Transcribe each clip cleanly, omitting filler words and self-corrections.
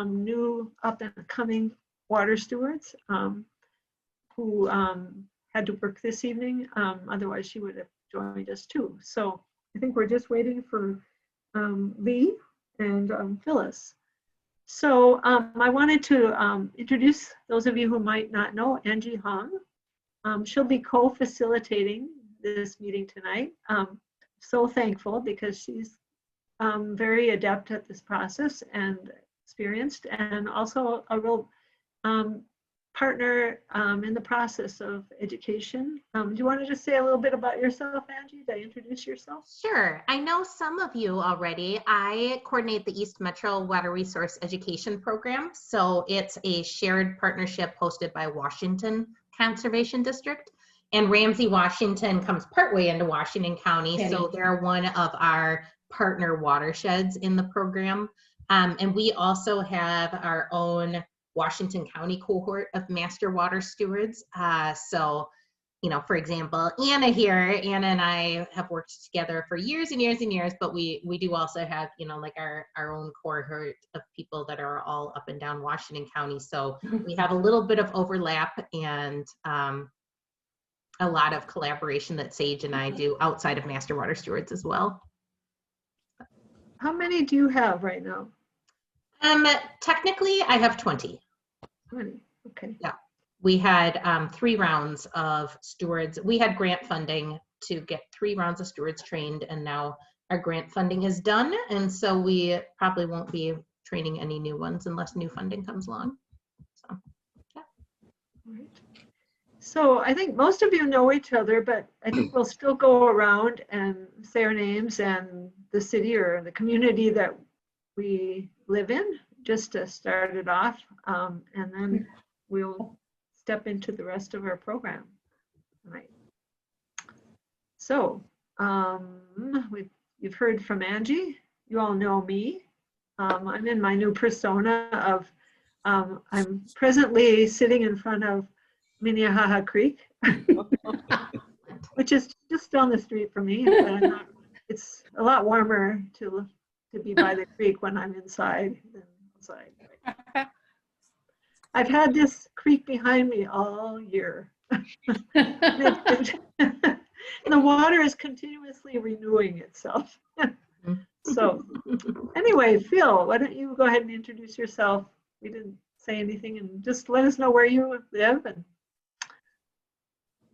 new up and coming water stewards who had to work this evening. Otherwise, she would have joined us too. So I think we're just waiting for Lee and Phyllis. So I wanted to introduce those of you who might not know Angie Hong. She'll be co-facilitating this meeting tonight. So thankful because she's very adept at this process and experienced, and also a real partner in the process of education. Do you want to just say a little bit about yourself, Angie, to introduce yourself? Sure. I know some of you already. I coordinate the East Metro Water Resource Education Program. So it's a shared partnership hosted by Washington Conservation District. And Ramsey, Washington comes partway into Washington County. So they're one of our partner watersheds in the program. And we also have our own Washington County cohort of Master Water Stewards. So, you know, for example, Anna and I have worked together for years and years and years, but we do also have, you know, like our own cohort of people that are all up and down Washington County. So we have a little bit of overlap and a lot of collaboration that Sage and I do outside of Master Water Stewards as well. How many do you have right now? Technically, I have 20. 20, okay. Yeah, we had 3 rounds of stewards. We had grant funding to get 3 rounds of stewards trained, and now our grant funding is done, and so we probably won't be training any new ones unless new funding comes along. So, yeah. Right. So I think most of you know each other, but I think we'll still go around and say our names and the city or the community that we live in, just to start it off, and then we'll step into the rest of our program tonight. So you've heard from Angie. You all know me. I'm in my new persona of I'm presently sitting in front of Minnehaha Creek, which is just down the street from me. It's a lot warmer to be by the creek when I'm inside than outside. I've had this creek behind me all year. And the water is continuously renewing itself. So anyway, Phil, why don't you go ahead and introduce yourself? We didn't say anything, and just let us know where you live and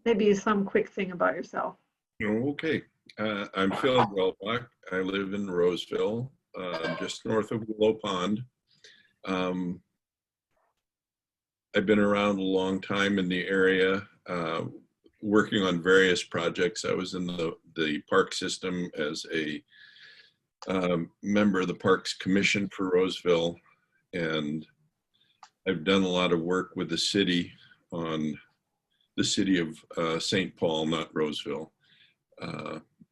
maybe some quick thing about yourself. Okay. I'm Phil Gelbach. I live in Roseville, just north of Willow Pond. I've been around a long time in the area, working on various projects. I was in the park system as a member of the Parks Commission for Roseville, and I've done a lot of work with the city on the city of St. Paul, not Roseville,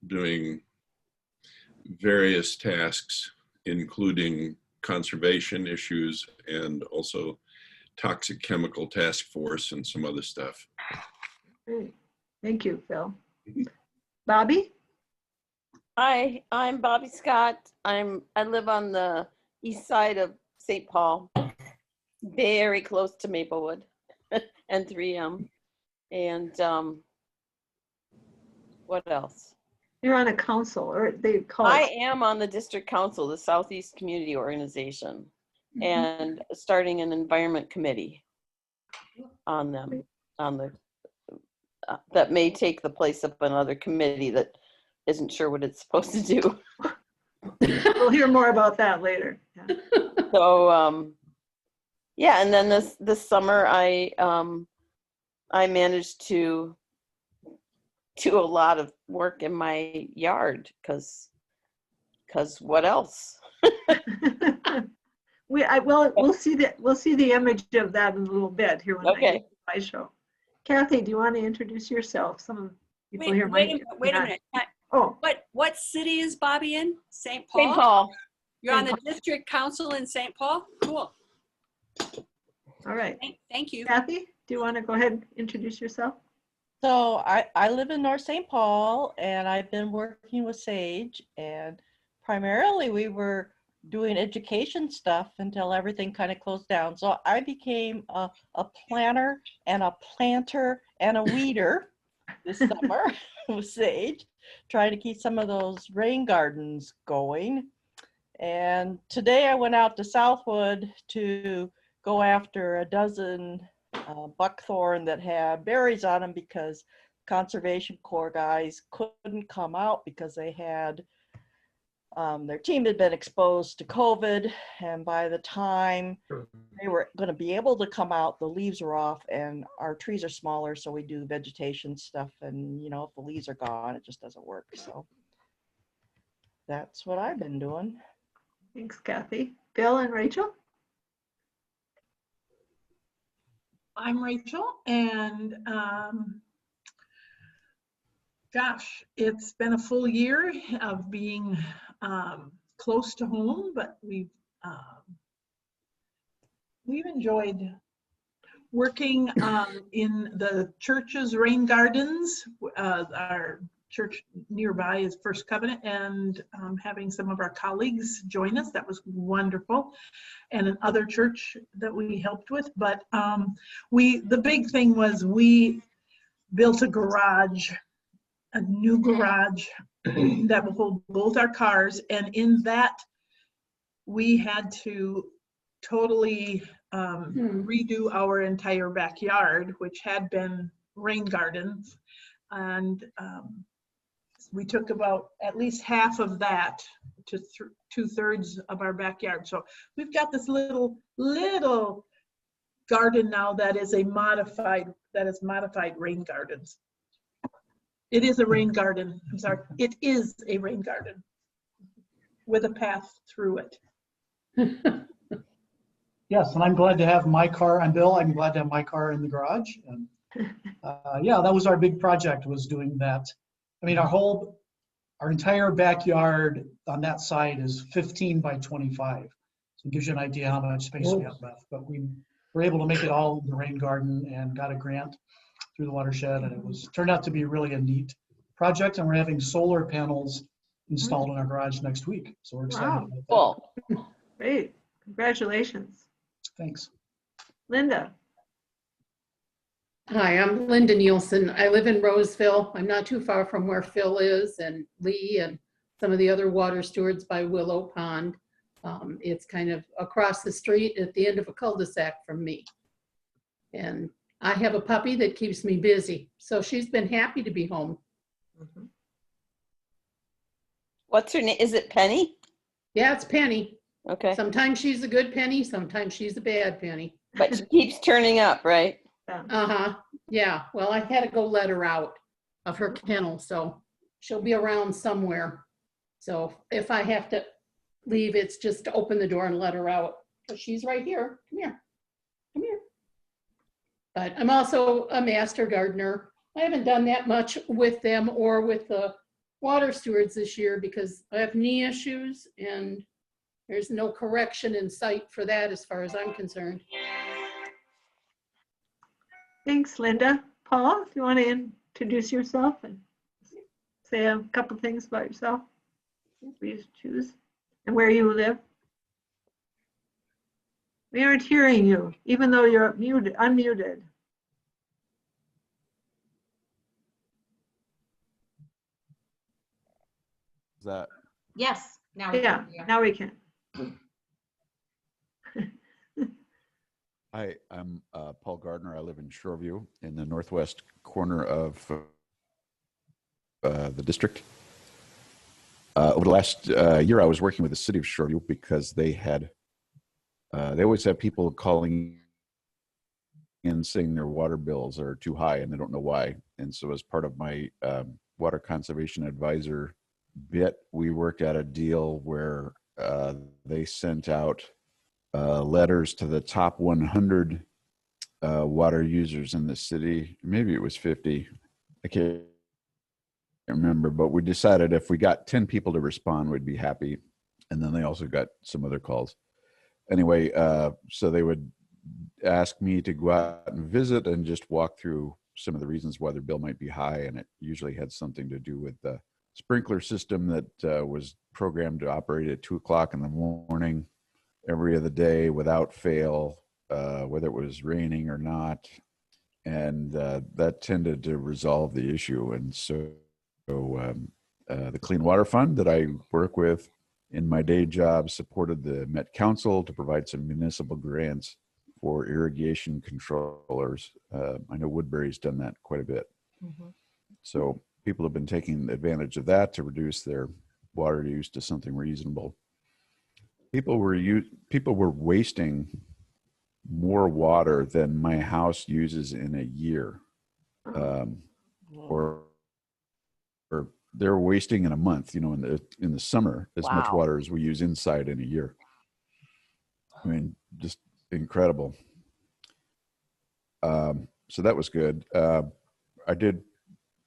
doing various tasks, including conservation issues and also toxic chemical task force and some other stuff. Great. Thank you, Phil. Bobby? Hi, I'm Bobby Scott. I live on the east side of St. Paul, very close to Maplewood and 3M. And what else? You're on a council, or they call it? I am on the district council, the Southeast Community Organization, and starting an environment committee on them, that may take the place of another committee that isn't sure what it's supposed to do. We'll hear more about that later. Yeah. So yeah, and then this summer I managed to do a lot of work in my yard because what else? We'll see the image of that in a little bit here when I do my show. Kathy, do you want to introduce yourself? Some people here might. Wait a minute. Oh, what city is Bobby in? St. Paul? St. Paul. You're on the district council in St. Paul? Cool. All right. Thank you. Kathy, do you want to go ahead and introduce yourself? So I live in North St. Paul, and I've been working with Sage, and primarily we were doing education stuff until everything kind of closed down. So I became a planner and a planter and a weeder this summer with Sage, trying to keep some of those rain gardens going. And today I went out to Southwood to go after a dozen buckthorn that had berries on them because Conservation Corps guys couldn't come out because they had their team had been exposed to COVID, and by the time they were going to be able to come out, the leaves were off, and our trees are smaller, so we do the vegetation stuff, and you know, if the leaves are gone, it just doesn't work. So that's what I've been doing. Thanks, Kathy. Bill and Rachel? I'm Rachel, and gosh, it's been a full year of being close to home, but we've enjoyed working in the church's rain gardens. Our church nearby is First Covenant, and having some of our colleagues join us. That was wonderful. And another church that we helped with. But the big thing was we built a garage, a new garage that will hold both our cars. And in that, we had to totally redo our entire backyard, which had been rain gardens. And we took about at least half of that to 2/3 of our backyard. So we've got this little garden now that is modified rain gardens. It is a rain garden. I'm sorry. It is a rain garden with a path through it. Yes, and I'm glad to have my car. I'm Bill. I'm glad to have my car in the garage. And yeah, that was our big project, was doing that. I mean, our entire backyard on that side is 15 by 25. So it gives you an idea how much space we have left. But we were able to make it all in the rain garden and got a grant through the watershed, and it turned out to be really a neat project. And we're having solar panels installed in our garage next week, so we're excited about that. Cool. Great. Congratulations. Thanks. Linda? Hi, I'm Linda Nielsen. I live in Roseville. I'm not too far from where Phil is and Lee and some of the other water stewards by Willow Pond. It's kind of across the street at the end of a cul-de-sac from me. And I have a puppy that keeps me busy, so she's been happy to be home. What's her name? Is it Penny? Yeah, it's Penny. Okay. Sometimes she's a good Penny, sometimes she's a bad Penny. But she keeps turning up, right? Uh-huh. Yeah, well, I had to go let her out of her kennel, so she'll be around somewhere. So if I have to leave, it's just to open the door and let her out. But she's right here. Come here. Come here. But I'm also a master gardener. I haven't done that much with them or with the water stewards this year because I have knee issues and there's no correction in sight for that as far as I'm concerned. Thanks, Linda. Paul, if you want to introduce yourself and say a couple things about yourself, please choose, and where you live. We aren't hearing you, even though you're unmuted. Is that? Yes, now we Yeah, can hear. now we can. Hi, I'm Paul Gardner. I live in Shoreview in the northwest corner of the district. Over the last year, I was working with the city of Shoreview because they always have people calling in saying their water bills are too high and they don't know why. And so as part of my water conservation advisor bit, we worked out a deal where they sent out letters to the top 100 water users in the city. Maybe it was 50. I can't remember, but we decided if we got 10 people to respond, we'd be happy. And then they also got some other calls. Anyway, so they would ask me to go out and visit and just walk through some of the reasons why their bill might be high. And it usually had something to do with sprinkler system that was programmed to operate at 2 o'clock in the morning every other day without fail, whether it was raining or not. And that tended to resolve the issue. And so the Clean Water Fund that I work with in my day job supported the Met Council to provide some municipal grants for irrigation controllers. I know Woodbury's done that quite a bit. Mhm. So people have been taking advantage of that to reduce their water use to something reasonable. People were wasting more water than my house uses in a year, or they're wasting in a month. You know, in the summer, as much Wow. water as we use inside in a year. I mean, just incredible. So that was good. I did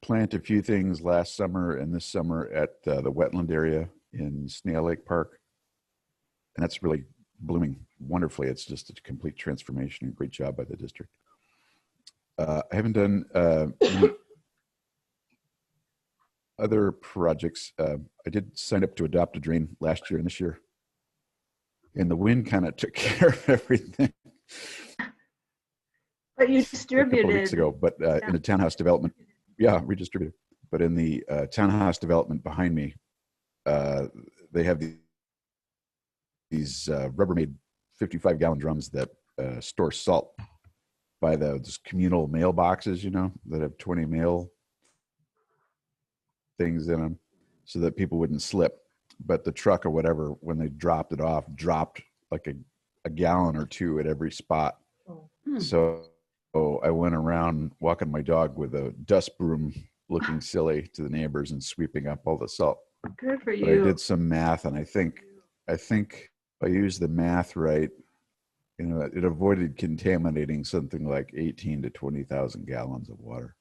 plant a few things last summer and this summer at the wetland area in Snail Lake Park, and that's really blooming wonderfully. It's just a complete transformation and great job by the district. I haven't done any other projects. I did sign up to adopt a drain last year and this year, and the wind kind of took care of everything. But you A couple of weeks distributed. ago, but in a townhouse development, yeah, redistributed. But in the townhouse development behind me, they have these Rubbermaid 55-gallon drums that store salt by those communal mailboxes, you know, that have 20 mail things in them so that people wouldn't slip. But the truck or whatever, when they dropped it off, dropped like a gallon or two at every spot. So I went around walking my dog with a dust broom looking silly to the neighbors and sweeping up all the salt. Good for But I you. did some math, and I think if I used the math right, you know, it avoided contaminating something like 18 to 20,000 gallons of water.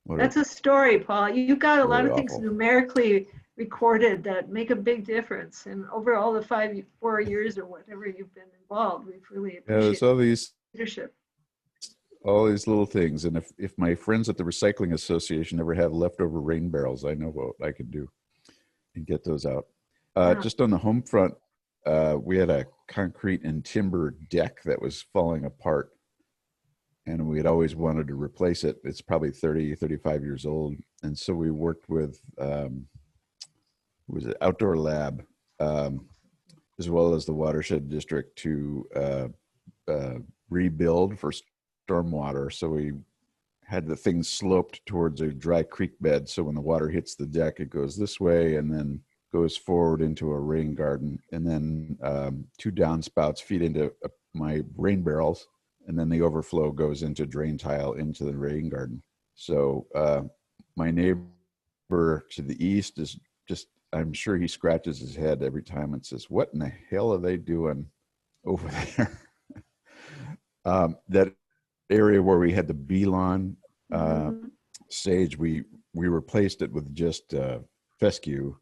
That's a story, Paul. You've got a lot Really of things awful. numerically recorded that make a big difference. And over all the 4 years or whatever you've been involved, we've really Yeah, there's appreciated leadership. all these little things. And if my friends at the Recycling Association ever have leftover rain barrels, I know what I can do and get those out. Yeah. Just on the home front, we had a concrete and timber deck that was falling apart, and we had always wanted to replace it. It's probably 30, 35 years old. And so we worked with, was it Outdoor Lab, as well as the Watershed District to rebuild for stormwater. So we had the thing sloped towards a dry creek bed. So when the water hits the deck, it goes this way and then goes forward into a rain garden. And then 2 downspouts feed into my rain barrels. And then the overflow goes into drain tile into the rain garden. So my neighbor to the east is just, I'm sure he scratches his head every time and says, what in the hell are they doing over there? That area where we had the bee lawn sage, we replaced it with just fescue.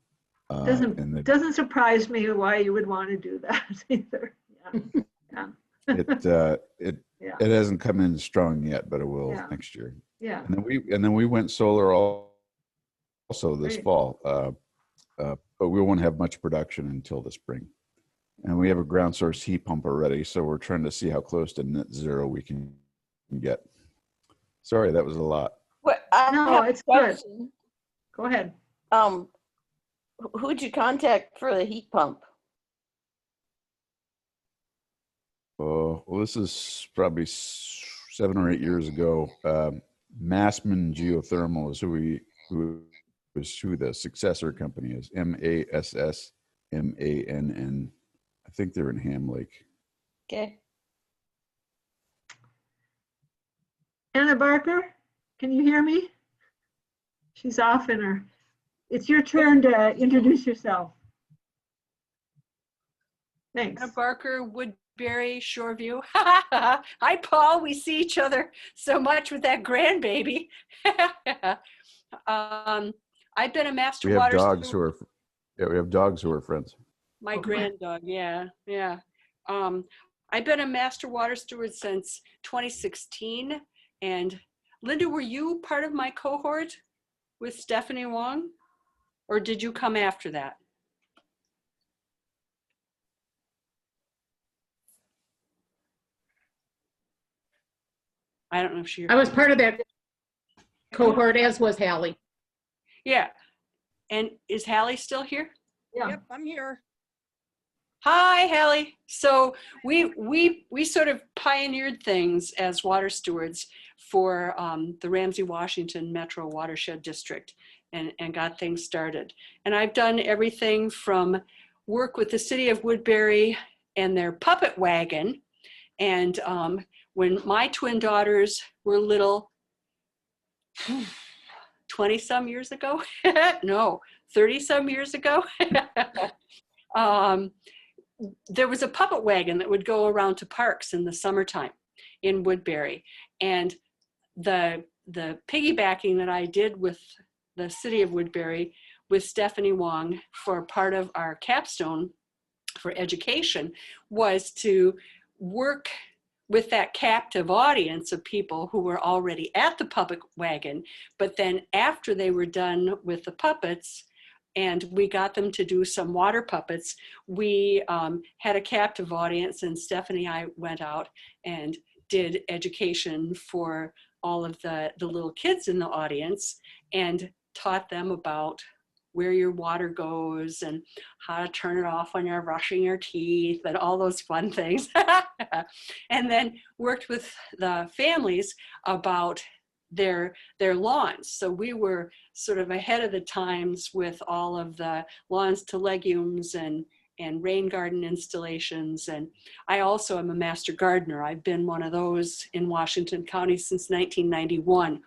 Doesn't surprise me why you would want to do that either. Yeah. It hasn't come in strong yet, but it will next year. Yeah. And then we went solar also this Great. fall, but we won't have much production until the spring. And we have a ground source heat pump already, so we're trying to see how close to net zero we can get. Sorry, that was a lot. What, I No, have a it's good. question. Go ahead. Who'd you contact for the heat pump? Well, this is probably 7 or 8 years ago. Massman Geothermal is who the successor company is. MASSMANN. I think they're in Ham Lake. Okay. Anna Barker, can you hear me? She's off in her. It's your turn to introduce yourself. Thanks. Anna Barker, Woodbury, Shoreview. Hi, Paul. We see each other so much with that grandbaby. I've been a master We have water dogs steward. we have dogs who are friends. My grand dog, yeah. I've been a master water steward since 2016. And Linda, were you part of my cohort with Stephanie Wong? Or did you come after that? I don't know if she. I was part of that cohort, as was Hallie. Yeah. And is Hallie still here? Yeah. Yep, I'm here. Hi, Hallie. So we sort of pioneered things as water stewards for the Ramsey Washington Metro Watershed District and got things started. And I've done everything from work with the city of Woodbury and their puppet wagon. And when my twin daughters were little, 20 some years ago, no, 30 some years ago, there was a puppet wagon that would go around to parks in the summertime in Woodbury. And the piggybacking that I did with the city of Woodbury with Stephanie Wong for part of our capstone for education was to work with that captive audience of people who were already at the puppet wagon, but then after they were done with the puppets, and we got them to do some water puppets, we had a captive audience, and Stephanie and I went out and did education for all of the little kids in the audience and taught them about where your water goes and how to turn it off when you're brushing your teeth and all those fun things. And then worked with the families about their lawns. So we were sort of ahead of the times with all of the lawns to legumes and rain garden installations. And I also am a master gardener. I've been one of those in Washington County since 1991.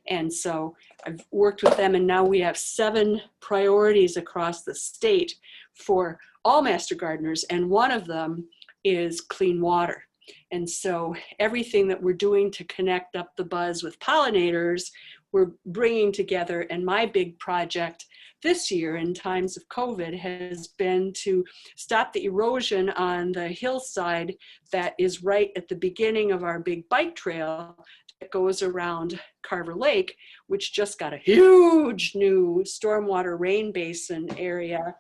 And so I've worked with them, and now we have 7 priorities across the state for all master gardeners. And one of them is clean water. And so everything that we're doing to connect up the buzz with pollinators, we're bringing together. And my big project this year in times of COVID has been to stop the erosion on the hillside that is right at the beginning of our big bike trail that goes around Carver Lake, which just got a huge new stormwater rain basin area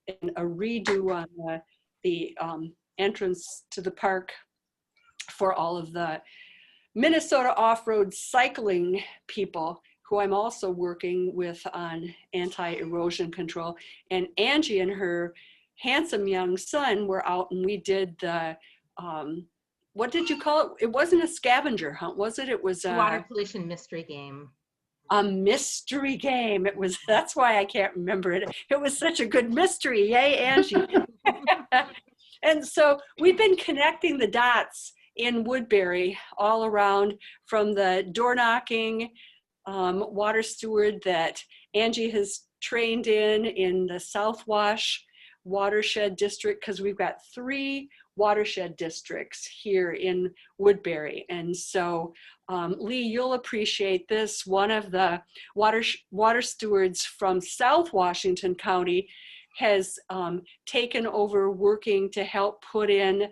and a redo on the entrance to the park for all of the Minnesota off-road cycling people who I'm also working with on anti-erosion control. And Angie and her handsome young son were out, and we did the, what did you call it? It wasn't a scavenger hunt, was it? It was a Water pollution mystery game. A mystery game. It was, that's why I can't remember it. It was such a good mystery. Yay, Angie. And so we've been connecting the dots in Woodbury all around, from the door knocking water steward that Angie has trained in the South Wash watershed district, because we've got 3 watershed districts here in Woodbury. And so Lee, you'll appreciate this. One of the water stewards from South Washington County has taken over working to help put in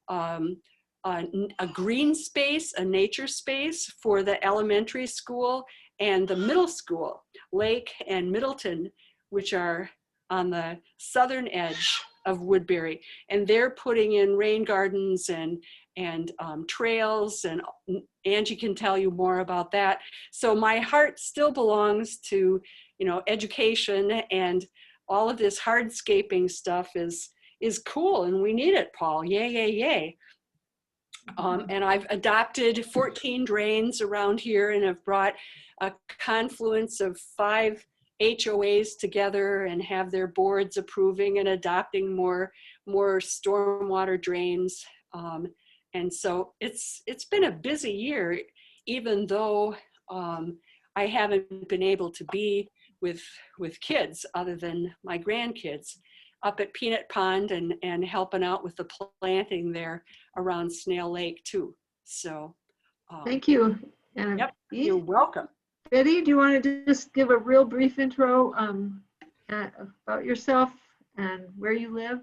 a green space, a nature space for the elementary school and the middle school, Lake and Middleton, which are on the southern edge of Woodbury. And they're putting in rain gardens and trails, and Angie can tell you more about that. So my heart still belongs to, you know, education, and all of this hardscaping stuff is cool, and we need it, Paul. Yay, yay, yay. And I've adopted 14 drains around here, and have brought a confluence of 5 HOAs together and have their boards approving and adopting more stormwater drains. And so it's been a busy year, even though I haven't been able to be with kids other than my grandkids up at Peanut Pond and helping out with the planting there around Snail Lake too. So Thank you. Yep, you're welcome. Betty, do you want to just give a real brief intro about yourself and where you live?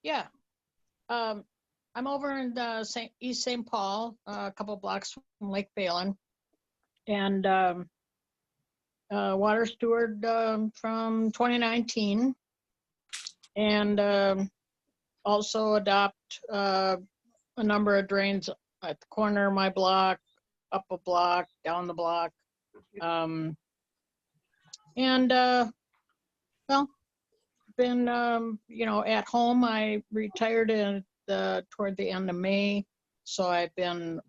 Yeah. I'm over in East St. Paul, a couple blocks from Lake Balen. and water steward from 2019, and also adopt a number of drains at the corner of my block, up a block, down the block. Well, been, at home. I retired toward the end of May. So I've been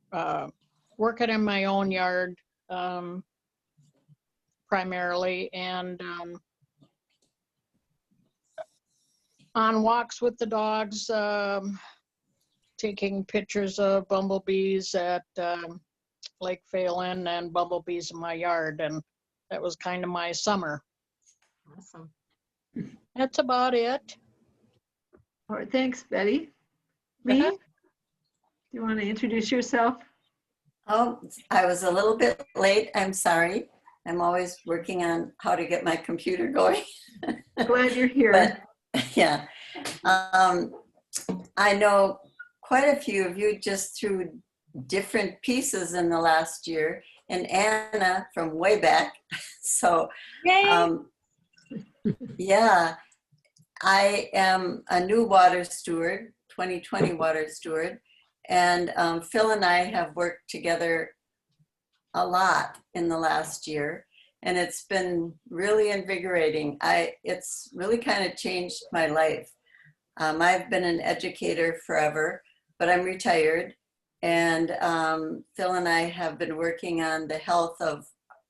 working in my own yard primarily, and on walks with the dogs, taking pictures of bumblebees at Lake Phelan and bumblebees in my yard. And that was kind of my summer. Awesome. That's about it. All right, thanks, Betty. Lee, do you want to introduce yourself? Oh, I was a little bit late. I'm sorry. I'm always working on how to get my computer going. Glad you're here. But, yeah. I know quite a few of you just through different pieces in the last year, and Anna from way back. So, yeah, I am a new water steward, 2020 water steward, and Phil and I have worked together a lot in the last year, and it's been really invigorating. It's really kind of changed my life. I've been an educator forever, but I'm retired, and Phil and I have been working on the health of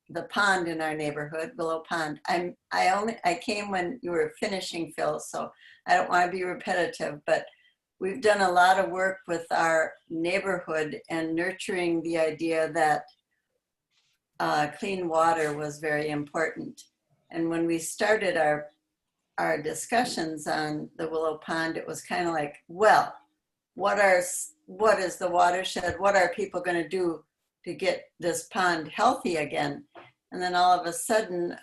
the pond in our neighborhood, Willow Pond. I came when you were finishing, Phil, so I don't want to be repetitive, but we've done a lot of work with our neighborhood and nurturing the idea that clean water was very important. And when we started our discussions on the Willow Pond, it was kind of like, well, what is the watershed? What are people going to do to get this pond healthy again? And then all of a sudden,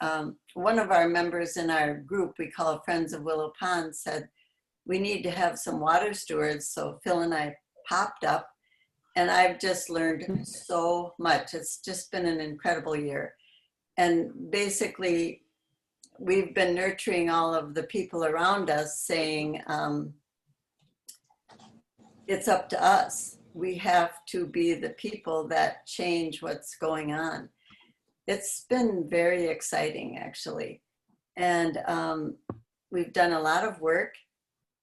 one of our members in our group, we call Friends of Willow Pond, said, we need to have some water stewards. So Phil and I popped up, and I've just learned so much. It's just been an incredible year. And basically, we've been nurturing all of the people around us, saying, it's up to us. We have to be the people that change what's going on. It's been very exciting, actually. And we've done a lot of work,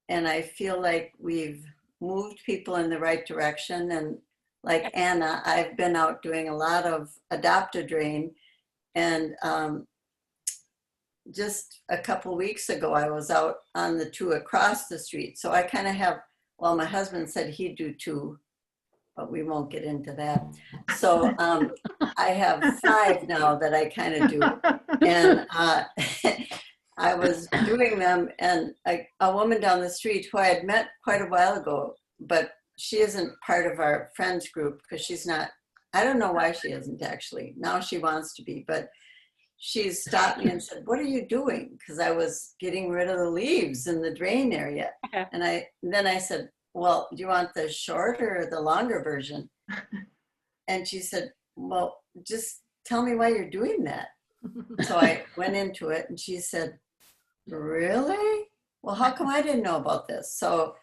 and I feel like we've moved people in the right direction. And like Anna, I've been out doing a lot of Adopt-A-Drain, and just a couple weeks ago, I was out on the two across the street. So I kind of have, well, my husband said he'd do two, but we won't get into that. So I have 5 now that I kind of do. And I was doing them, and a woman down the street who I had met quite a while ago, but she isn't part of our friends group because she's not, I don't know why she isn't actually. Now she wants to be, but she stopped me and said, what are you doing? Because I was getting rid of the leaves in the drain area. And then I said, well, do you want the short or the longer version? And she said, well, just tell me why you're doing that. So I went into it, and she said, really? Well, how come I didn't know about this? So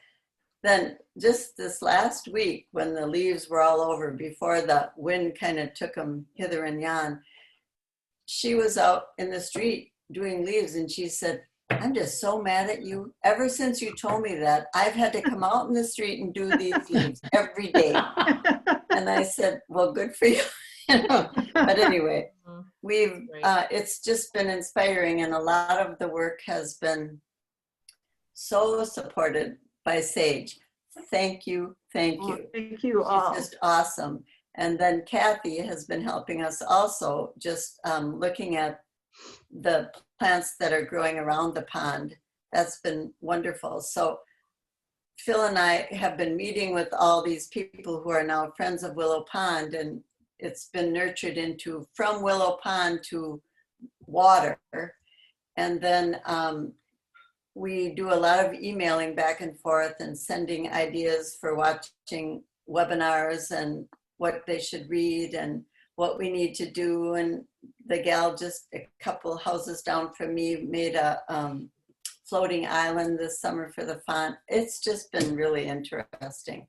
then just this last week, when the leaves were all over, before the wind kind of took them hither and yon, she was out in the street doing leaves, and she said, I'm just so mad at you. Ever since you told me that, I've had to come out in the street and do these leaves every day. And I said, well, good for you. But anyway, it's just been inspiring, and a lot of the work has been so supported by Sage. Thank you. Thank you. Thank you all. It's just awesome. And then Kathy has been helping us also, just looking at the plants that are growing around the pond. That's been wonderful. So Phil and I have been meeting with all these people who are now Friends of Willow Pond, and it's been nurtured into from Willow Pond to water. And then we do a lot of emailing back and forth and sending ideas for watching webinars and what they should read and what we need to do. And the gal just a couple houses down from me made a floating island this summer for the font. It's just been really interesting.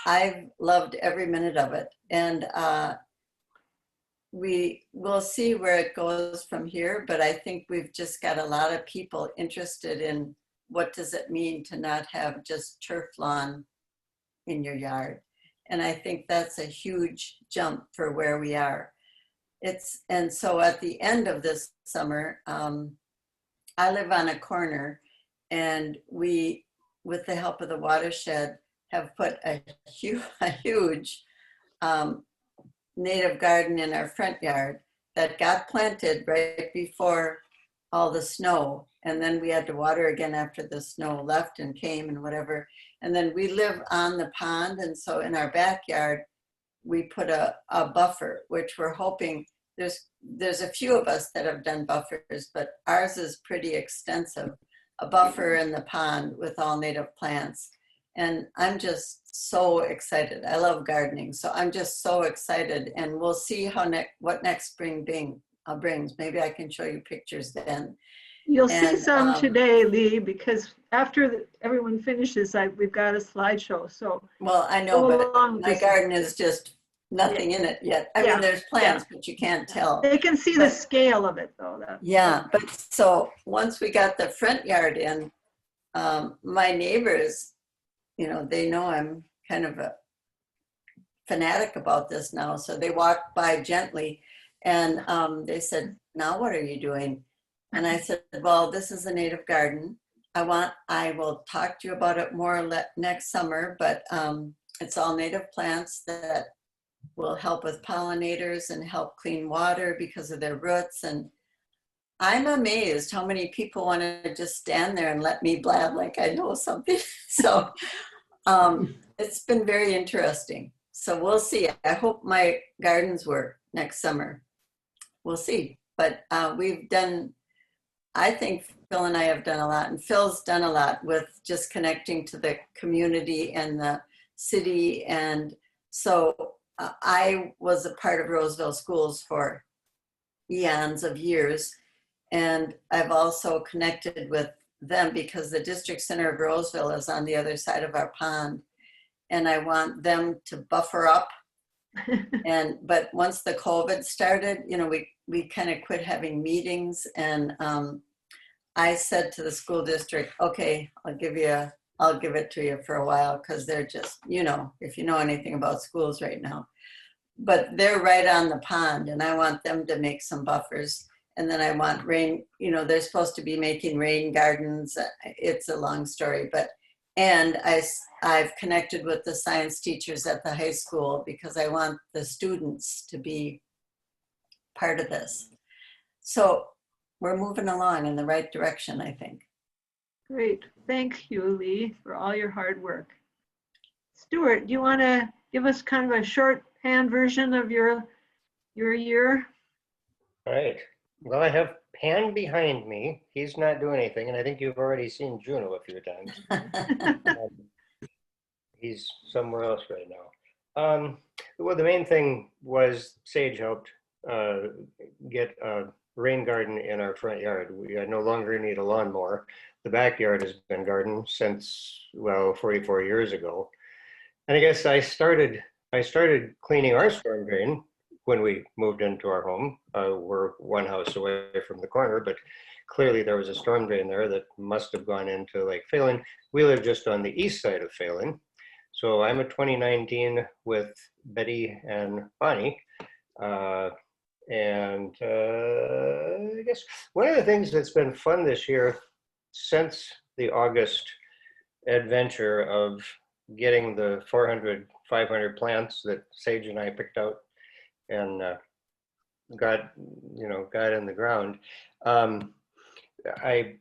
I've loved every minute of it. And we will see where it goes from here, but I think we've just got a lot of people interested in what does it mean to not have just turf lawn in your yard. And I think that's a huge jump for where we are. And so at the end of this summer, I live on a corner, and we, with the help of the watershed, have put a huge native garden in our front yard that got planted right before all the snow. And then we had to water again after the snow left and came and whatever. And then we live on the pond. And so in our backyard, we put a buffer, which we're hoping, there's a few of us that have done buffers, but ours is pretty extensive, a buffer in the pond with all native plants. And I'm just so excited. I love gardening, so I'm just so excited. And we'll see how what next spring brings. Maybe I can show you pictures then. You'll see some today, Lee, because after everyone finishes, we've got a slideshow. So well, I know, but my garden is just nothing in it yet. I mean, there's plants, but you can't tell. They can see the scale of it, though. Yeah, but so once we got the front yard in, my neighbors, you know, they know I'm kind of a fanatic about this now. So they walked by gently and they said, now what are you doing? And I said, well, this is a native garden. I will talk to you about it more next summer, but it's all native plants that will help with pollinators and help clean water because of their roots. And I'm amazed how many people want to just stand there and let me blab like I know something. So it's been very interesting. So we'll see. I hope my gardens work next summer. We'll see. But we've done, I think Phil and I have done a lot, and Phil's done a lot with just connecting to the community and the city. And so I was a part of Roseville Schools for eons of years. And I've also connected with them because the district center of Roseville is on the other side of our pond. And I want them to buffer up. But once the COVID started, you know, we kind of quit having meetings. And I said to the school district, okay, I'll give it to you for a while, because they're just, you know, if you know anything about schools right now. But they're right on the pond, and I want them to make some buffers. And then I want rain, you know, they're supposed to be making rain gardens. It's a long story, and I've connected with the science teachers at the high school because I want the students to be part of this. So we're moving along in the right direction, I think. Great. Thank you, Lee, for all your hard work. Stuart, do you want to give us kind of a shorthand version of your year? All right. Well, I have Pan behind me. He's not doing anything, and I think you've already seen Juno a few times. He's somewhere else right now. Well, the main thing was Sage helped get a rain garden in our front yard. We no longer need a lawnmower. The backyard has been gardened since, well, 44 years ago. And I guess I started cleaning our storm drain when we moved into our home. We're one house away from the corner, but clearly there was a storm drain there that must have gone into Lake Phalen. We live just on the east side of Phalen. So I'm a 2019 with Betty and Bonnie. I guess one of the things that's been fun this year, since the August adventure of getting the 400, 500 plants that Sage and I picked out and got in the ground. I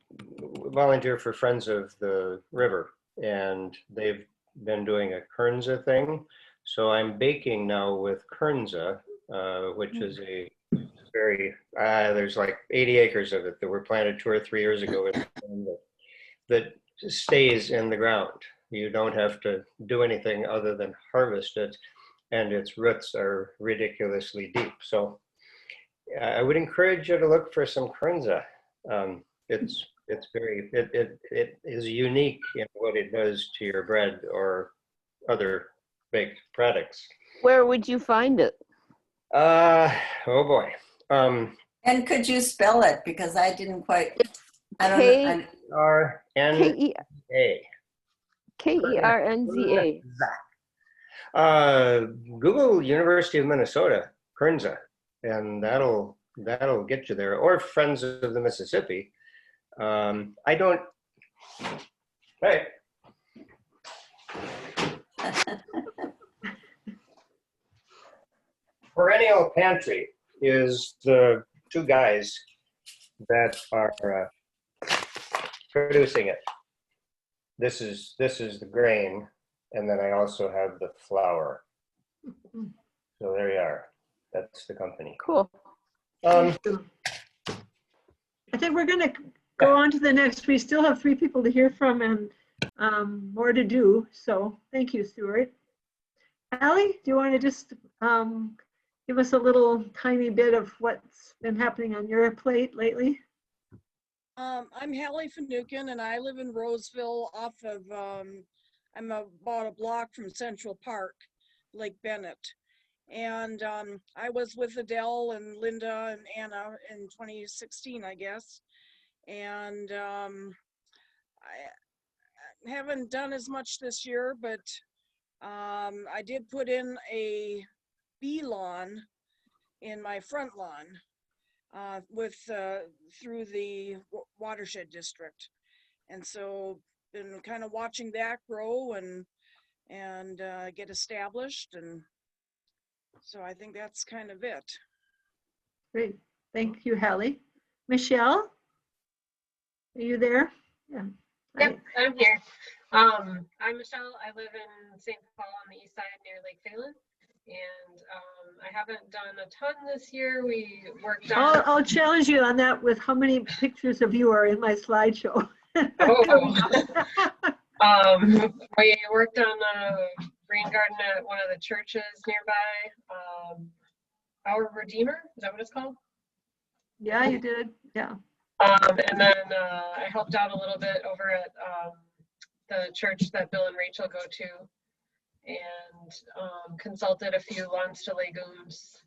volunteer for Friends of the River, and they've been doing a Kernza thing. So I'm baking now with Kernza, which is a very, there's like 80 acres of it that were planted 2 or 3 years ago that stays in the ground. You don't have to do anything other than harvest it. and its roots are ridiculously deep. So I would encourage you to look for some Kernza. It is unique in what it does to your bread or other baked products. Where would you find it? Oh boy. And could you spell it? Because I didn't quite, I don't know. Kernza. Kernza. Google University of Minnesota, Kernza, and that'll get you there. Or Friends of the Mississippi. I don't. Right. Perennial Pantry is the two guys that are producing it. This is the grain, and then I also have the flour. So there you are. That's the company. Cool. I think we're going to go on to the next. We still have 3 people to hear from and more to do. So thank you, Stuart. Allie, do you want to just give us a little tiny bit of what's been happening on your plate lately? I'm Hallie Finucane, and I live in Roseville off of, I'm about a block from Central Park, Lake Bennett. And I was with Adele and Linda and Anna in 2016, I guess. And I haven't done as much this year, but I did put in a bee lawn in my front lawn through the watershed district. And so been kind of watching that grow and get established. And so I think that's kind of it. Great. Thank you, Hallie. Michelle, are you there? Yeah. Yep, I'm here. I'm Michelle. I live in St. Paul on the east side near Lake Phelan. And I haven't done a ton this year. We worked on... I'll challenge you on that with how many pictures of you are in my slideshow. We worked on a rain garden at one of the churches nearby. Our Redeemer, is that what it's called? Yeah, you did. Yeah. And then I helped out a little bit over at the church that Bill and Rachel go to, and consulted a few Lawns to Legumes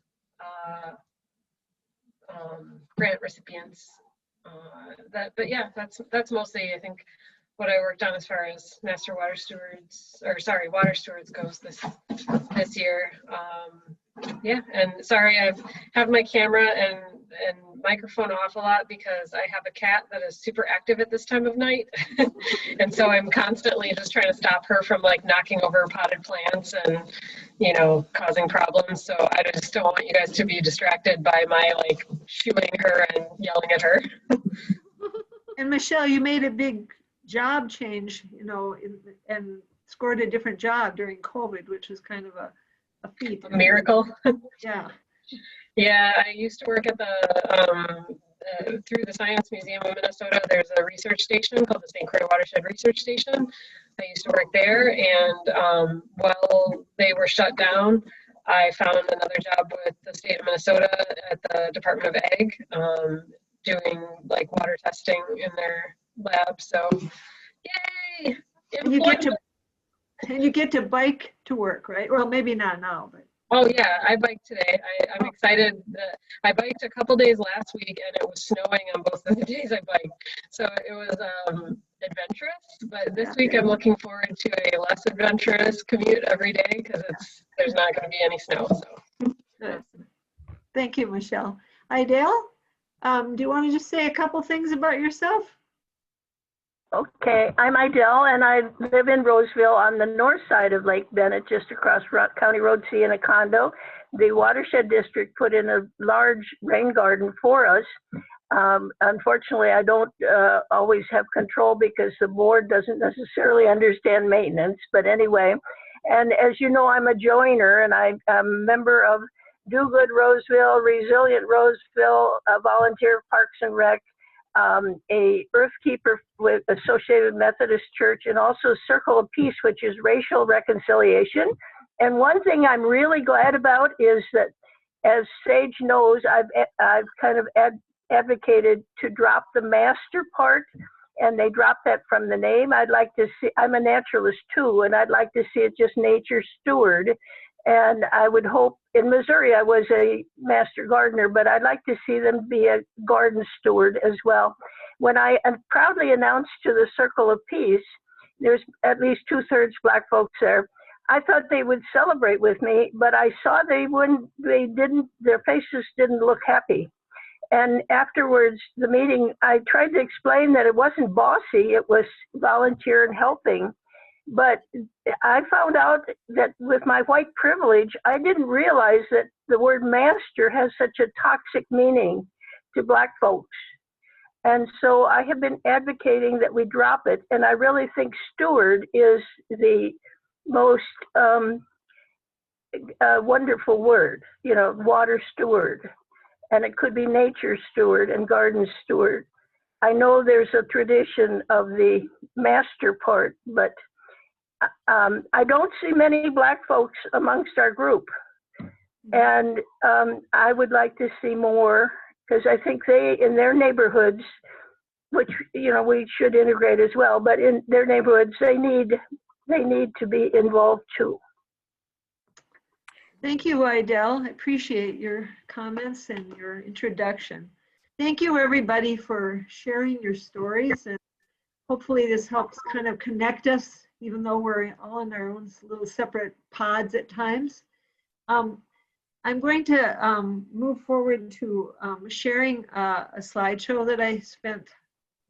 grant recipients. But yeah, that's mostly, I think, what I worked on as far as Master Water Stewards, or sorry, Water Stewards goes this year. Yeah, and sorry, I have my camera and microphone off a lot because I have a cat that is super active at this time of night. And so I'm constantly just trying to stop her from like knocking over potted plants and, you know, causing problems. So I just don't want you guys to be distracted by my like shooing her and yelling at her. And Michelle, you made a big job change, you know, and scored a different job during COVID, which was kind of a feat. A miracle. Yeah. Yeah, I used to work at the, through the Science Museum of Minnesota, there's a research station called the St. Croix Watershed Research Station. I used to work there, and while they were shut down, I found another job with the state of Minnesota at the Department of Ag, doing like water testing in their lab. So, yay! And you get to bike to work, right? Well, maybe not now, but. Oh yeah, I biked today. I'm excited that I biked a couple days last week and it was snowing on both of the days I biked. So it was adventurous, but this week I'm looking forward to a less adventurous commute every day because there's not going to be any snow. So. Good. Thank you, Michelle. Idale, do you want to just say a couple things about yourself? Okay, I'm Idelle, and I live in Roseville on the north side of Lake Bennett, just across County Road C in a condo. The Watershed District put in a large rain garden for us. Unfortunately, I don't always have control because the board doesn't necessarily understand maintenance, but anyway. And as you know, I'm a joiner, and I'm a member of Do Good Roseville, Resilient Roseville, Volunteer Parks and Rec, a Earth Keeper with Associated Methodist Church, and also Circle of Peace, which is racial reconciliation. And one thing I'm really glad about is that, as Sage knows, I've kind of advocated to drop the master part, and they dropped that from the name. I'd like to see, I'm a naturalist too, and I'd like to see it just nature steward. And I would hope, in Missouri, I was a master gardener, but I'd like to see them be a garden steward as well. When I proudly announced to the Circle of Peace, there's at least 2/3 Black folks there, I thought they would celebrate with me, but I saw they wouldn't, they didn't, their faces didn't look happy. And afterwards, the meeting, I tried to explain that it wasn't bossy, it was volunteer and helping. But I found out that with my white privilege, I didn't realize that the word master has such a toxic meaning to Black folks. And so I have been advocating that we drop it. And I really think steward is the most wonderful word, you know, water steward. And it could be nature steward and garden steward. I know there's a tradition of the master part, but I don't see many Black folks amongst our group. And I would like to see more, because I think they, in their neighborhoods, which, you know, we should integrate as well, but in their neighborhoods, they need to be involved too. Thank you, Idel. I appreciate your comments and your introduction. Thank you, everybody, for sharing your stories. And hopefully this helps kind of connect us, even though we're all in our own little separate pods at times. I'm going to move forward to sharing a slideshow that I spent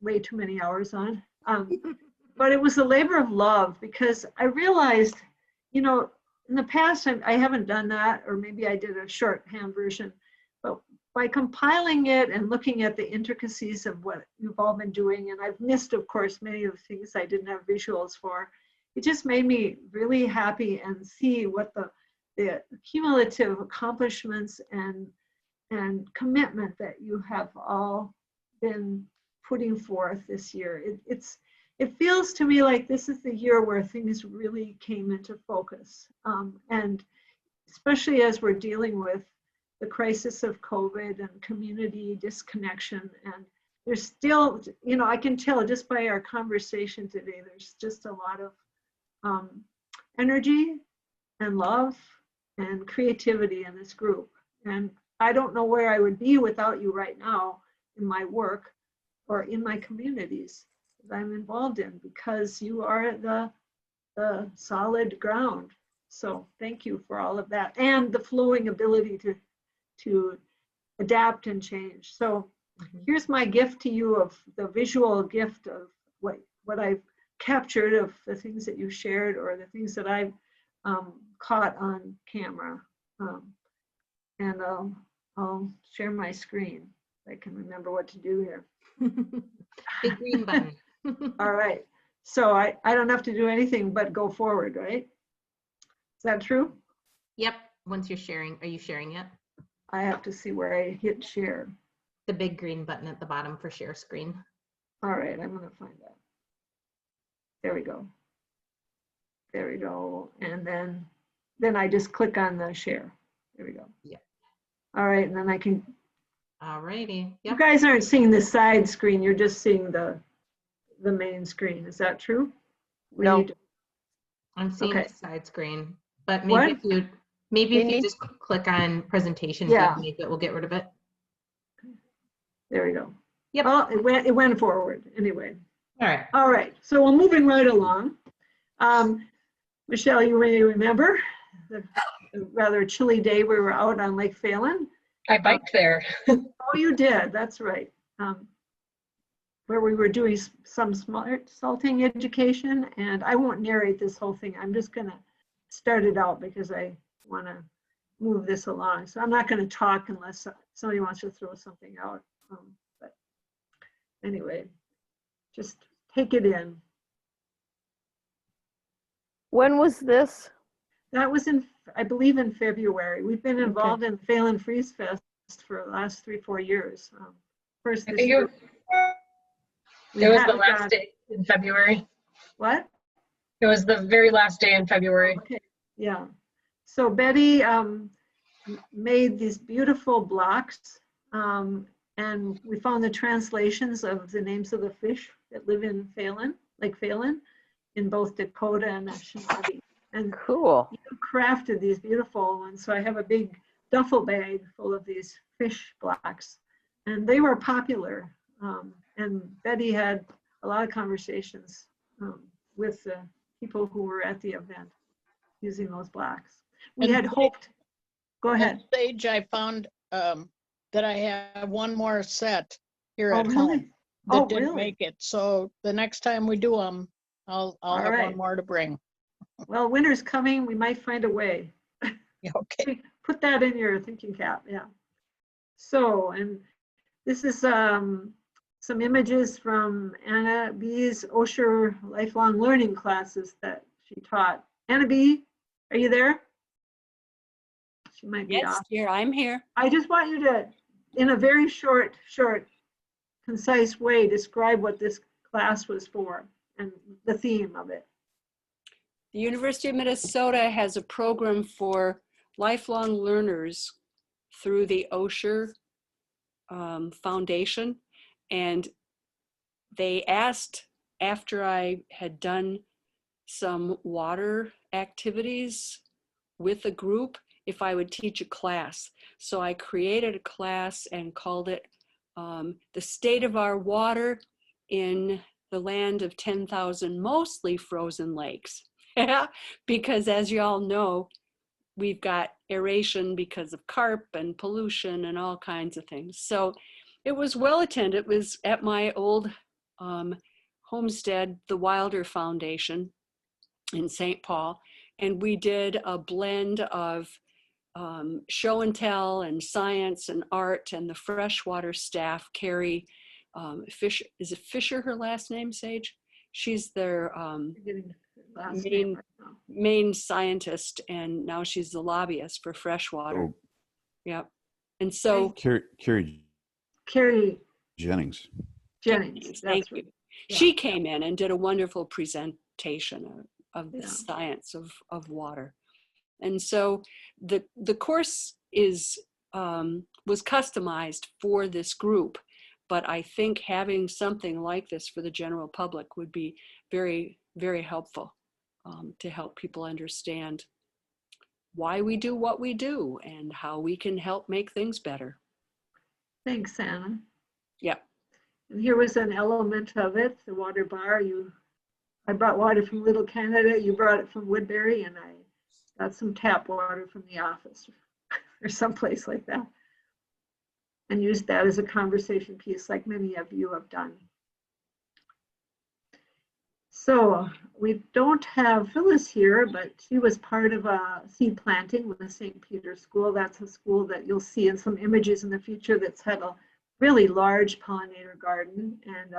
way too many hours on. But it was a labor of love, because I realized, you know, in the past, I haven't done that, or maybe I did a shorthand version, but by compiling it and looking at the intricacies of what you've all been doing, and I've missed, of course, many of the things I didn't have visuals for, it just made me really happy and see what the cumulative accomplishments and commitment that you have all been putting forth this year. It feels to me like this is the year where things really came into focus. And especially as we're dealing with the crisis of COVID and community disconnection. And there's still, you know, I can tell just by our conversation today, there's just a lot of energy and love and creativity in this group. And I don't know where I would be without you right now in my work or in my communities that I'm involved in, because you are the solid ground. So thank you for all of that, and the flowing ability to adapt and change. So here's my gift to you of the visual gift of what I've captured of the things that you shared, or the things that I've caught on camera. And I'll share my screen. I can remember what to do here. Big green button. All right. So I don't have to do anything but go forward, right? Is that true? Yep. Once you're sharing, are you sharing yet? I have to see where I hit share. The big green button at the bottom for share screen. All right, I'm gonna find that. There we go. There we go. And then I just click on the share. There we go. Yeah. All right, and then I can. All righty. Yep. You guys aren't seeing the side screen. You're just seeing the main screen. Is that true? No. I'm seeing Okay. the side screen, but maybe if you just click on presentation, Yeah. maybe it will get rid of it. There we go. Yep. Well, it went forward anyway. All right. All right. So we're moving right along. Michelle, you may remember the rather chilly day we were out on Lake Phelan. I biked there. Oh, you did. That's right. Where we were doing some smart salting education, and I won't narrate this whole thing. I'm just going to start it out because I want to move this along. So I'm not going to talk unless somebody wants to throw something out. But anyway, just take it in. When was this? That was I believe in February. We've been involved in Phelan Freeze Fest for the last 3-4 years. First this year. It was the last day in February. What? It was the very last day in February. Okay, yeah. So Betty made these beautiful blocks, and we found the translations of the names of the fish that live in Phelan, Lake Phelan, in both Dakota and Anishinaabe. And Cool. you crafted these beautiful ones. So I have a big duffel bag full of these fish blocks, and they were popular. And Betty had a lot of conversations with the people who were at the event using those blocks. We And had hoped, go ahead. At Sage, I found that I have one more set here Oh, at really? home that Oh, didn't really? make it. So the next time we do them, I'll have right. one more to bring. Well, winter's coming, we might find a way. Yeah, okay. Put that in your thinking cap, yeah. So, and this is some images from Anna B's Osher lifelong learning classes that she taught. Anna B, are you there? She might be Yes, off. dear, I'm here. I just want you to, in a very short, concise way, describe what this class was for and the theme of it. The University of Minnesota has a program for lifelong learners through the Osher Foundation. And they asked, after I had done some water activities with a group, if I would teach a class. So I created a class and called it The State of Our Water in the Land of 10,000 Mostly Frozen Lakes. Because as you all know, we've got aeration because of carp and pollution and all kinds of things. So it was well attended. It was at my old homestead, the Wilder Foundation in St. Paul. And we did a blend of show and tell and science and art, and the freshwater staff, Carrie Fisher, is it Fisher her last name, Sage? She's their main scientist, and now she's the lobbyist for freshwater. Oh. Yep. And so Carrie Jennings. Thank you. Yeah. She came in and did a wonderful presentation of the science of water. And so the course was customized for this group, but I think having something like this for the general public would be very, very helpful to help people understand why we do what we do and how we can help make things better. Thanks, Anna. Yep. And here was an element of it, the water bar. I brought water from Little Canada, you brought it from Woodbury, and I got some tap water from the office or someplace like that, and used that as a conversation piece like many of you have done. So we don't have Phyllis here, but she was part of a seed planting with the St. Peter's School. That's a school that you'll see in some images in the future that's had a really large pollinator garden. And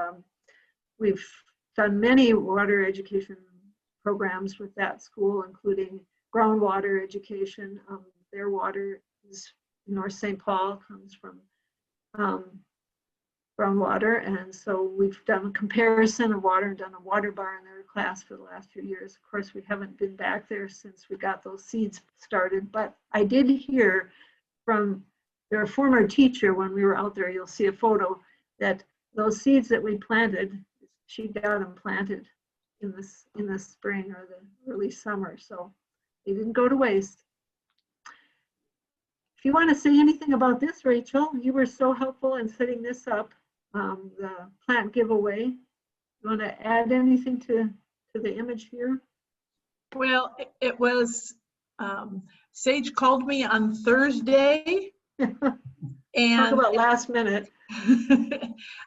we've done many water education programs with that school, including groundwater education. Their water is North St. Paul, comes from groundwater, and so we've done a comparison of water and done a water bar in their class for the last few years. Of course, we haven't been back there since we got those seeds started, but I did hear from their former teacher when we were out there, you'll see a photo, that those seeds that we planted, she got them planted in the spring or the early summer, so they didn't go to waste. If you want to say anything about this, Rachel, you were so helpful in setting this up, the plant giveaway. You want to add anything to the image here? Well, it was, Sage called me on Thursday. And talk about last minute.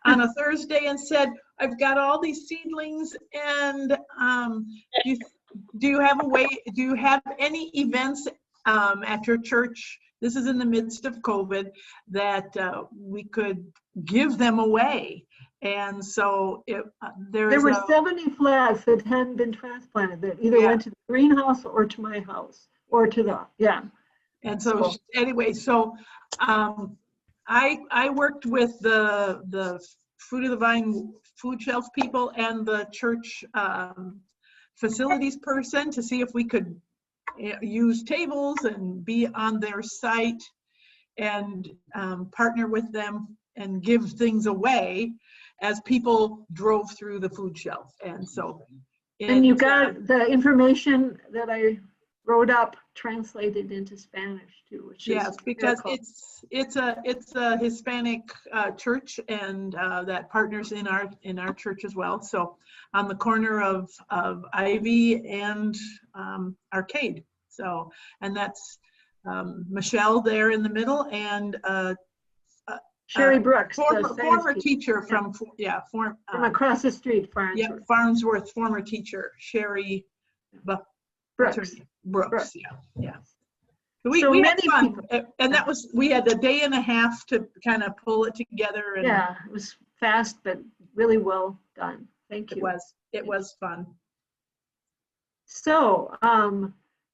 On a Thursday, and said, I've got all these seedlings, and do you have any events at your church? This is in the midst of COVID, that we could give them away. And so there were 70 plants that hadn't been transplanted that either went to the greenhouse or to my house or to the, And so anyway, so I worked with the Fruit of the Vine food shelf people and the church facilities person to see if we could use tables and be on their site and partner with them and give things away as people drove through the food shelf. And so. And you got the information that I wrote up translated into Spanish too, which yes, is because cool. it's a Hispanic church and that partners in our church as well. So on the corner of Ivy and Arcade. So, and that's Michelle there in the middle and Sherry Brooks, former teacher from from across the street, Farnsworth. Yeah, Farnsworth, former teacher Sherry Brooks. Yeah. So we had fun, and that was, we had a day and a half to kind of pull it together. And yeah, it was fast, but really well done. Thank you. It was fun. So,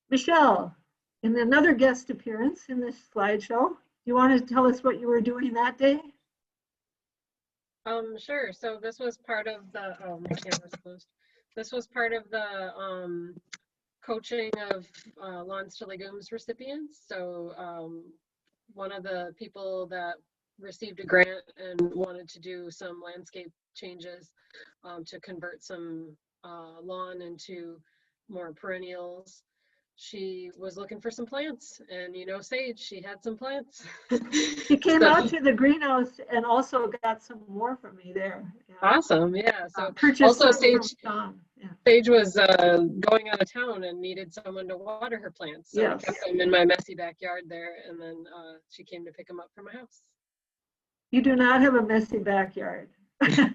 Michelle, in another guest appearance in this slideshow, you want to tell us what you were doing that day? Sure. So this was part of the, my camera's closed. This was part of the coaching of Lawns to Legumes recipients. So one of the people that received a grant and wanted to do some landscape changes to convert some lawn into more perennials. She was looking for some plants, and you know, Sage, she had some plants. She came out to the greenhouse and also got some more from me there. Yeah. Awesome, yeah. So also Sage was going out of town and needed someone to water her plants. So I kept them in my messy backyard there, and then she came to pick them up from my house. You do not have a messy backyard.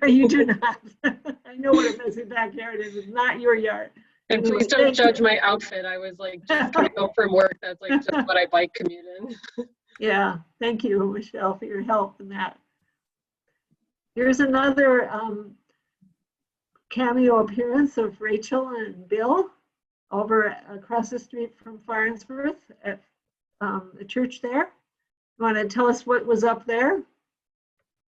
You do not. I know what a messy backyard is. It's not your yard. And Anyway, please don't judge my outfit. I was like just coming home from work. That's like just what I bike commute in. Yeah, thank you, Michelle, for your help in that. Here's another cameo appearance of Rachel and Bill over across the street from Farnsworth at the church there. You want to tell us what was up there?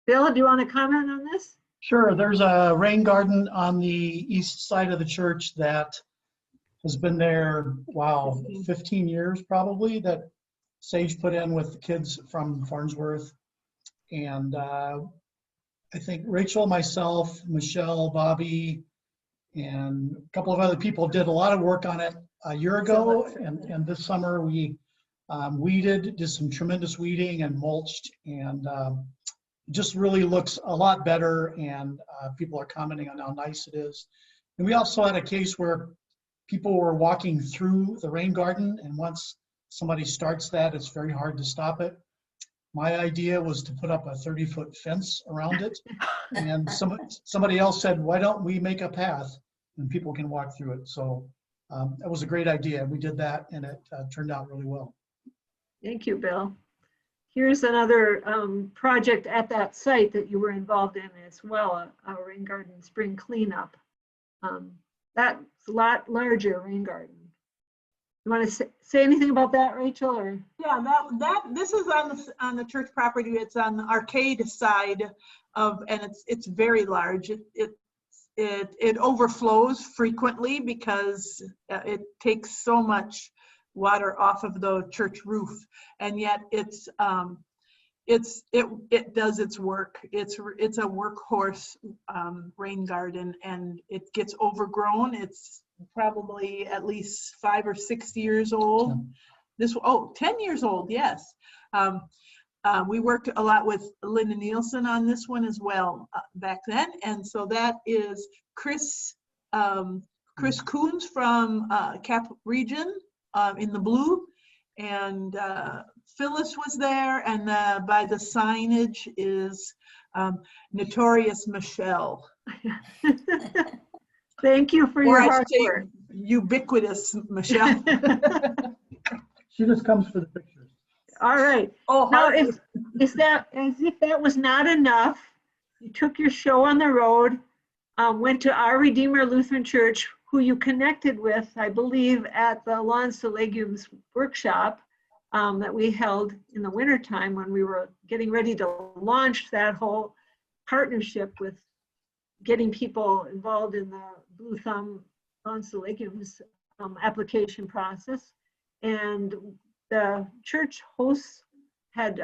Bill, do you want to comment on this? Sure. There's a rain garden on the east side of the church that has been there, wow, 15 years probably, that Sage put in with the kids from Farnsworth. And I think Rachel, myself, Michelle, Bobby, and a couple of other people did a lot of work on it a year ago. And this summer we weeded, did some tremendous weeding and mulched, and just really looks a lot better, and people are commenting on how nice it is. And we also had a case where people were walking through the rain garden, and once somebody starts that, it's very hard to stop it. My idea was to put up a 30-foot fence around it, and somebody else said, why don't we make a path and people can walk through it? So that was a great idea. We did that, and it turned out really well. Thank you, Bill. Here's another project at that site that you were involved in as well, a rain garden spring cleanup. That's a lot larger rain garden. You want to say anything about that, Rachel? Or yeah, this is on the church property. It's on the Arcade side of, and it's very large. It overflows frequently because it takes so much water off of the church roof, and yet it does its work. It's a workhorse rain garden, and it gets overgrown. It's probably at least 5 or 6 years old. 10 years old, yes. We worked a lot with Linda Nielsen on this one as well back then, and so that is Chris Coons from Cap Region in the blue, and Phyllis was there, and by the signage is Notorious Michelle. Thank you for your hard work. Ubiquitous Michelle. She just comes for the pictures. All right. Oh, now, as if that was not enough, you took your show on the road, went to Our Redeemer Lutheran Church, who you connected with, I believe, at the Lawns to Legumes workshop that we held in the wintertime when we were getting ready to launch that whole partnership with getting people involved in the Blue Thumb Lawns to Legumes application process. And the church hosts had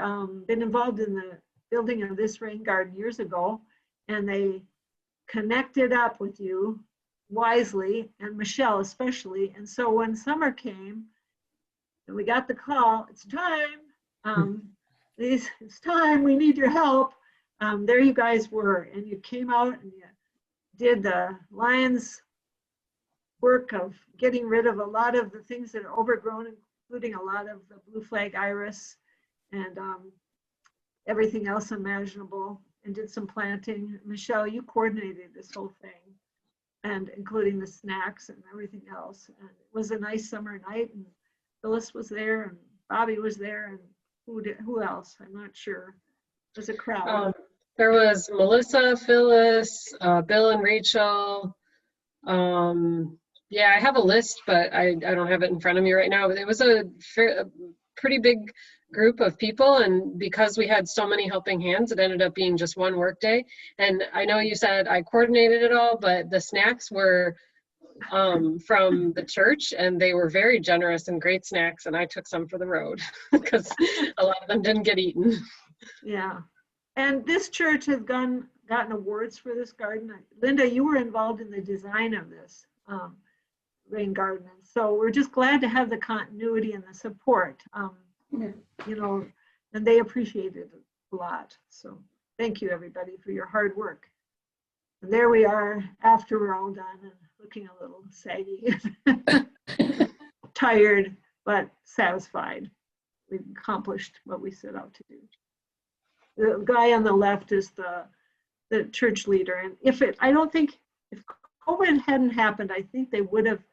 been involved in the building of this rain garden years ago, and they connected up with you wisely, and Michelle especially. And so when summer came and we got the call, it's time, it's time, we need your help. There you guys were, and you came out and you did the Lions work of getting rid of a lot of the things that are overgrown, including a lot of the blue flag iris and everything else imaginable, and did some planting. Michelle, you coordinated this whole thing, and including the snacks and everything else. And it was a nice summer night, and Phyllis was there, and Bobby was there, and who else? I'm not sure. It was a crowd. There was Melissa, Phyllis, Bill and Rachel. Yeah, I have a list, but I don't have it in front of me right now. But it was a pretty big group of people, and because we had so many helping hands, it ended up being just one work day. And I know you said I coordinated it all, but the snacks were from the church, and they were very generous and great snacks, and I took some for the road because a lot of them didn't get eaten. Yeah, and this church has gotten awards for this garden. Linda, you were involved in the design of this rain garden, so we're just glad to have the continuity and the support. You know, and they appreciated it a lot. So thank you, everybody, for your hard work. And there we are after we're all done and looking a little saggy, tired, but satisfied. We've accomplished what we set out to do. The guy on the left is the church leader. And if COVID hadn't happened, I think they would have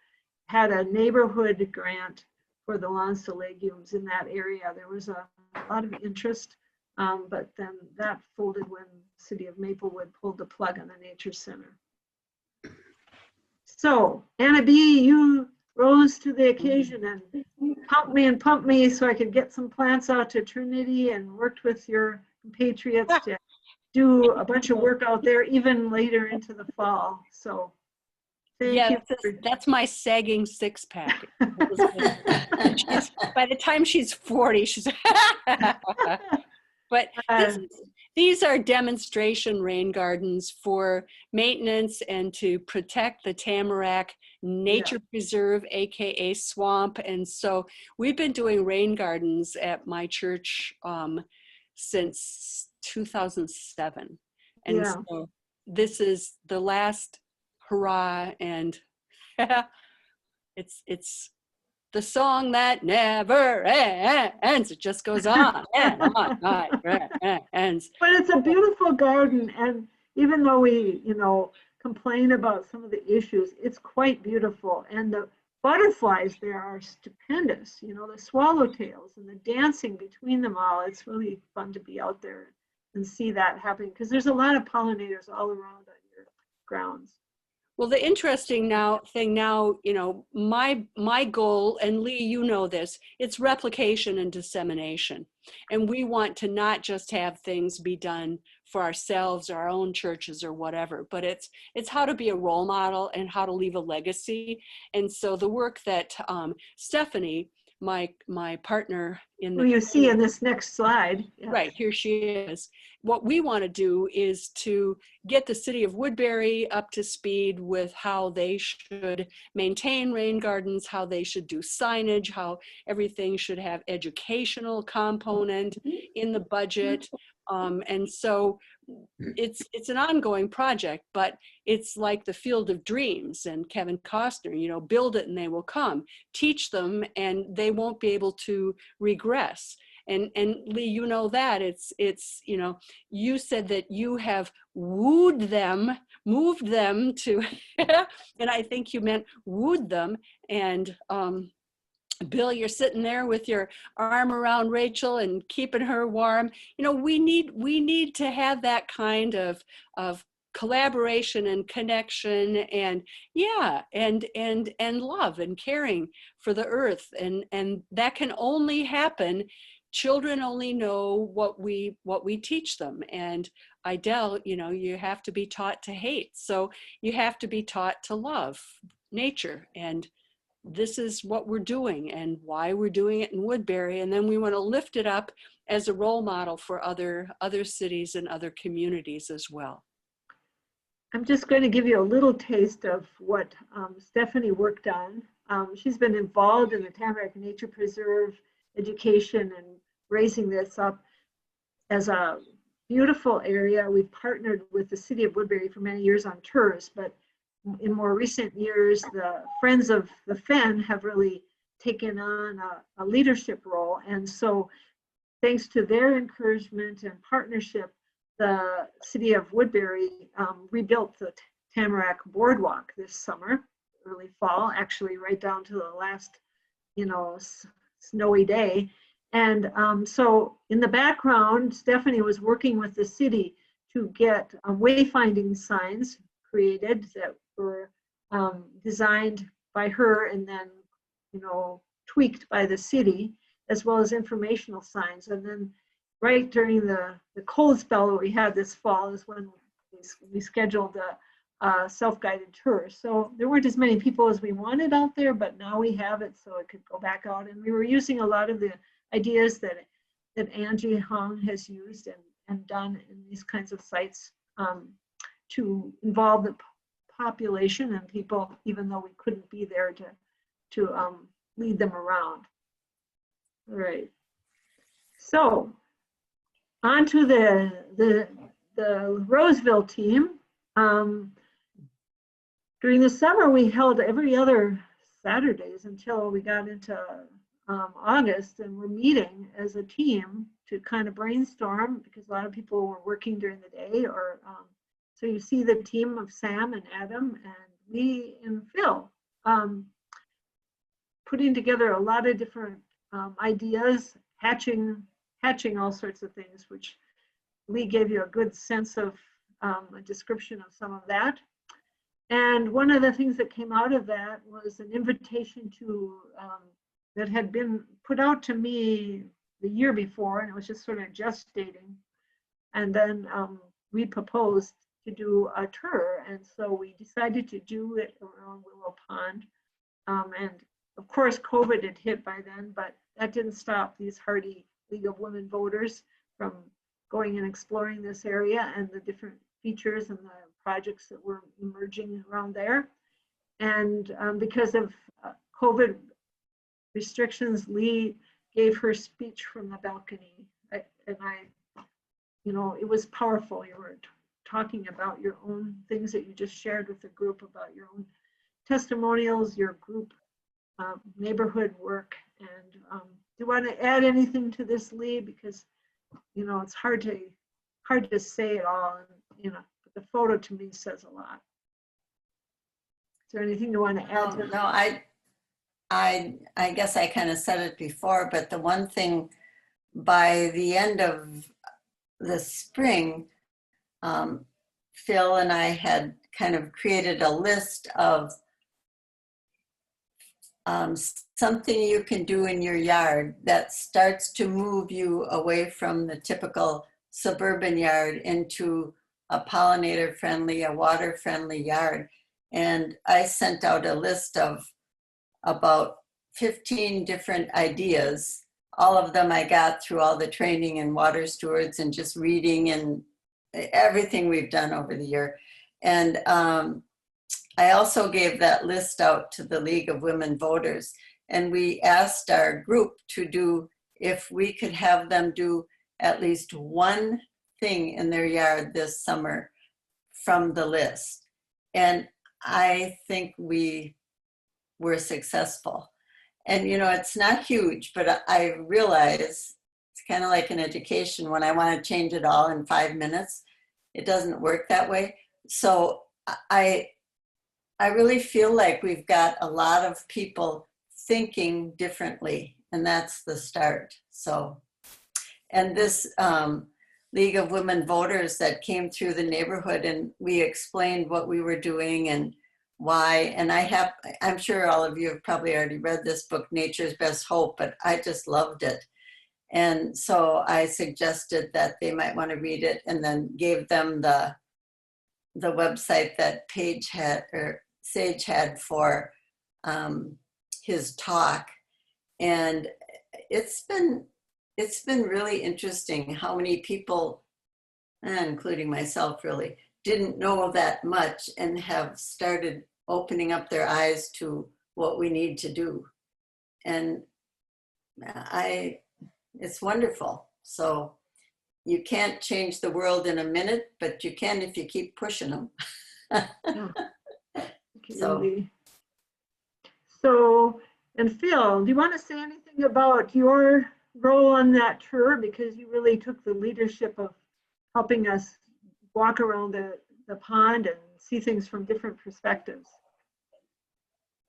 had a neighborhood grant for the lawns to legumes in that area. There was a lot of interest, but then that folded when the city of Maplewood pulled the plug on the Nature Center. So Anna B., you rose to the occasion and pumped me so I could get some plants out to Trinity, and worked with your compatriots to do a bunch of work out there even later into the fall. So thank you. That's my sagging six-pack. By the time she's 40, she's but these are demonstration rain gardens for maintenance and to protect the Tamarack Nature Preserve, aka swamp. And so we've been doing rain gardens at my church since 2007. And so this is the last hurrah, and it's the song that never ends. It just goes on and on, ends. But it's a beautiful garden, and even though we, complain about some of the issues, it's quite beautiful. And the butterflies there are stupendous. The swallowtails and the dancing between them all. It's really fun to be out there and see that happening, because there's a lot of pollinators all around on your grounds. Well, the interesting thing now, my goal, and Lee, you know this, it's replication and dissemination. And we want to not just have things be done for ourselves or our own churches or whatever, but it's how to be a role model and how to leave a legacy. And so the work that Stephanie, my partner in the— who you see in this next slide. Right, here she is. What we want to do is to get the city of Woodbury up to speed with how they should maintain rain gardens, how they should do signage, how everything should have educational component in the budget. And so it's an ongoing project, but it's like the Field of Dreams and Kevin Costner, build it and they will come. Teach them and they won't be able to regress. And Lee, you know that it's you said that you have wooed them, moved them to, and I think you meant wooed them. And Bill, you're sitting there with your arm around Rachel and keeping her warm. We need to have that kind of collaboration and connection, and and love and caring for the earth, and that can only happen. Children only know what we teach them. And Idel, you have to be taught to hate, so you have to be taught to love nature. And this is what we're doing and why we're doing it in Woodbury. And then we want to lift it up as a role model for other cities and other communities as well. I'm just going to give you a little taste of what Stephanie worked on. She's been involved in the Tamarack Nature Preserve education and raising this up as a beautiful area. We've partnered with the city of Woodbury for many years on tours, but in more recent years, the Friends of the Fen have really taken on a leadership role. And so thanks to their encouragement and partnership, the city of Woodbury rebuilt the Tamarack Boardwalk this summer, early fall, actually right down to the last, snowy day. And so in the background, Stephanie was working with the city to get wayfinding signs created that were designed by her and then, tweaked by the city, as well as informational signs. And then right during the cold spell that we had this fall is when we scheduled a self-guided tour. So there weren't as many people as we wanted out there, but now we have it so it could go back out. And we were using a lot of the ideas that Angie Hong has used and done in these kinds of sites to involve the population and people, even though we couldn't be there to lead them around. All right. So on to the Roseville team. During the summer, we held every other Saturdays until we got into August, and we're meeting as a team to kind of brainstorm because a lot of people were working during the day. Or so you see the team of Sam and Adam and me and Phil putting together a lot of different ideas, hatching all sorts of things, which Lee gave you a good sense of a description of some of that. And one of the things that came out of that was an invitation to that had been put out to me the year before, and it was just sort of gestating. And then we proposed to do a tour, and so we decided to do it around Willow Pond. And of course, COVID had hit by then, but that didn't stop these hardy League of Women Voters from going and exploring this area and the different features and the projects that were emerging around there. And because of COVID restrictions, Lee gave her speech from the balcony. It was powerful. You were talking about your own things that you just shared with the group about your own testimonials, your group neighborhood work. And do you want to add anything to this, Lee? Because it's hard to say it all, and but the photo to me says a lot. Is there anything you want to add? No, I guess I kind of said it before, but the one thing, by the end of the spring, Phil and I had kind of created a list of something you can do in your yard that starts to move you away from the typical suburban yard into a pollinator friendly, a water friendly yard. And I sent out a list of about 15 different ideas. All of them I got through all the training in water stewards and just reading and everything we've done over the year. And I also gave that list out to the League of Women Voters, and we asked our group to do, if we could have them do at least one thing in their yard this summer from the list. And I think we were successful. And it's not huge, but I realize it's kind of like in education. When I want to change it all in 5 minutes, it doesn't work that way. So I really feel like we've got a lot of people thinking differently, and that's the start. So, and this League of Women Voters that came through the neighborhood, and we explained what we were doing and why. And I'm sure all of you have probably already read this book, Nature's Best Hope, but I just loved it. And so I suggested that they might want to read it, and then gave them the website that Paige had, or Sage had, for his talk. And it's been really interesting how many people, including myself really, didn't know that much and have started opening up their eyes to what we need to do. And it's wonderful. So you can't change the world in a minute, but you can if you keep pushing them. So, and Phil, do you want to say anything about your role on that tour? Because you really took the leadership of helping us walk around the pond and see things from different perspectives.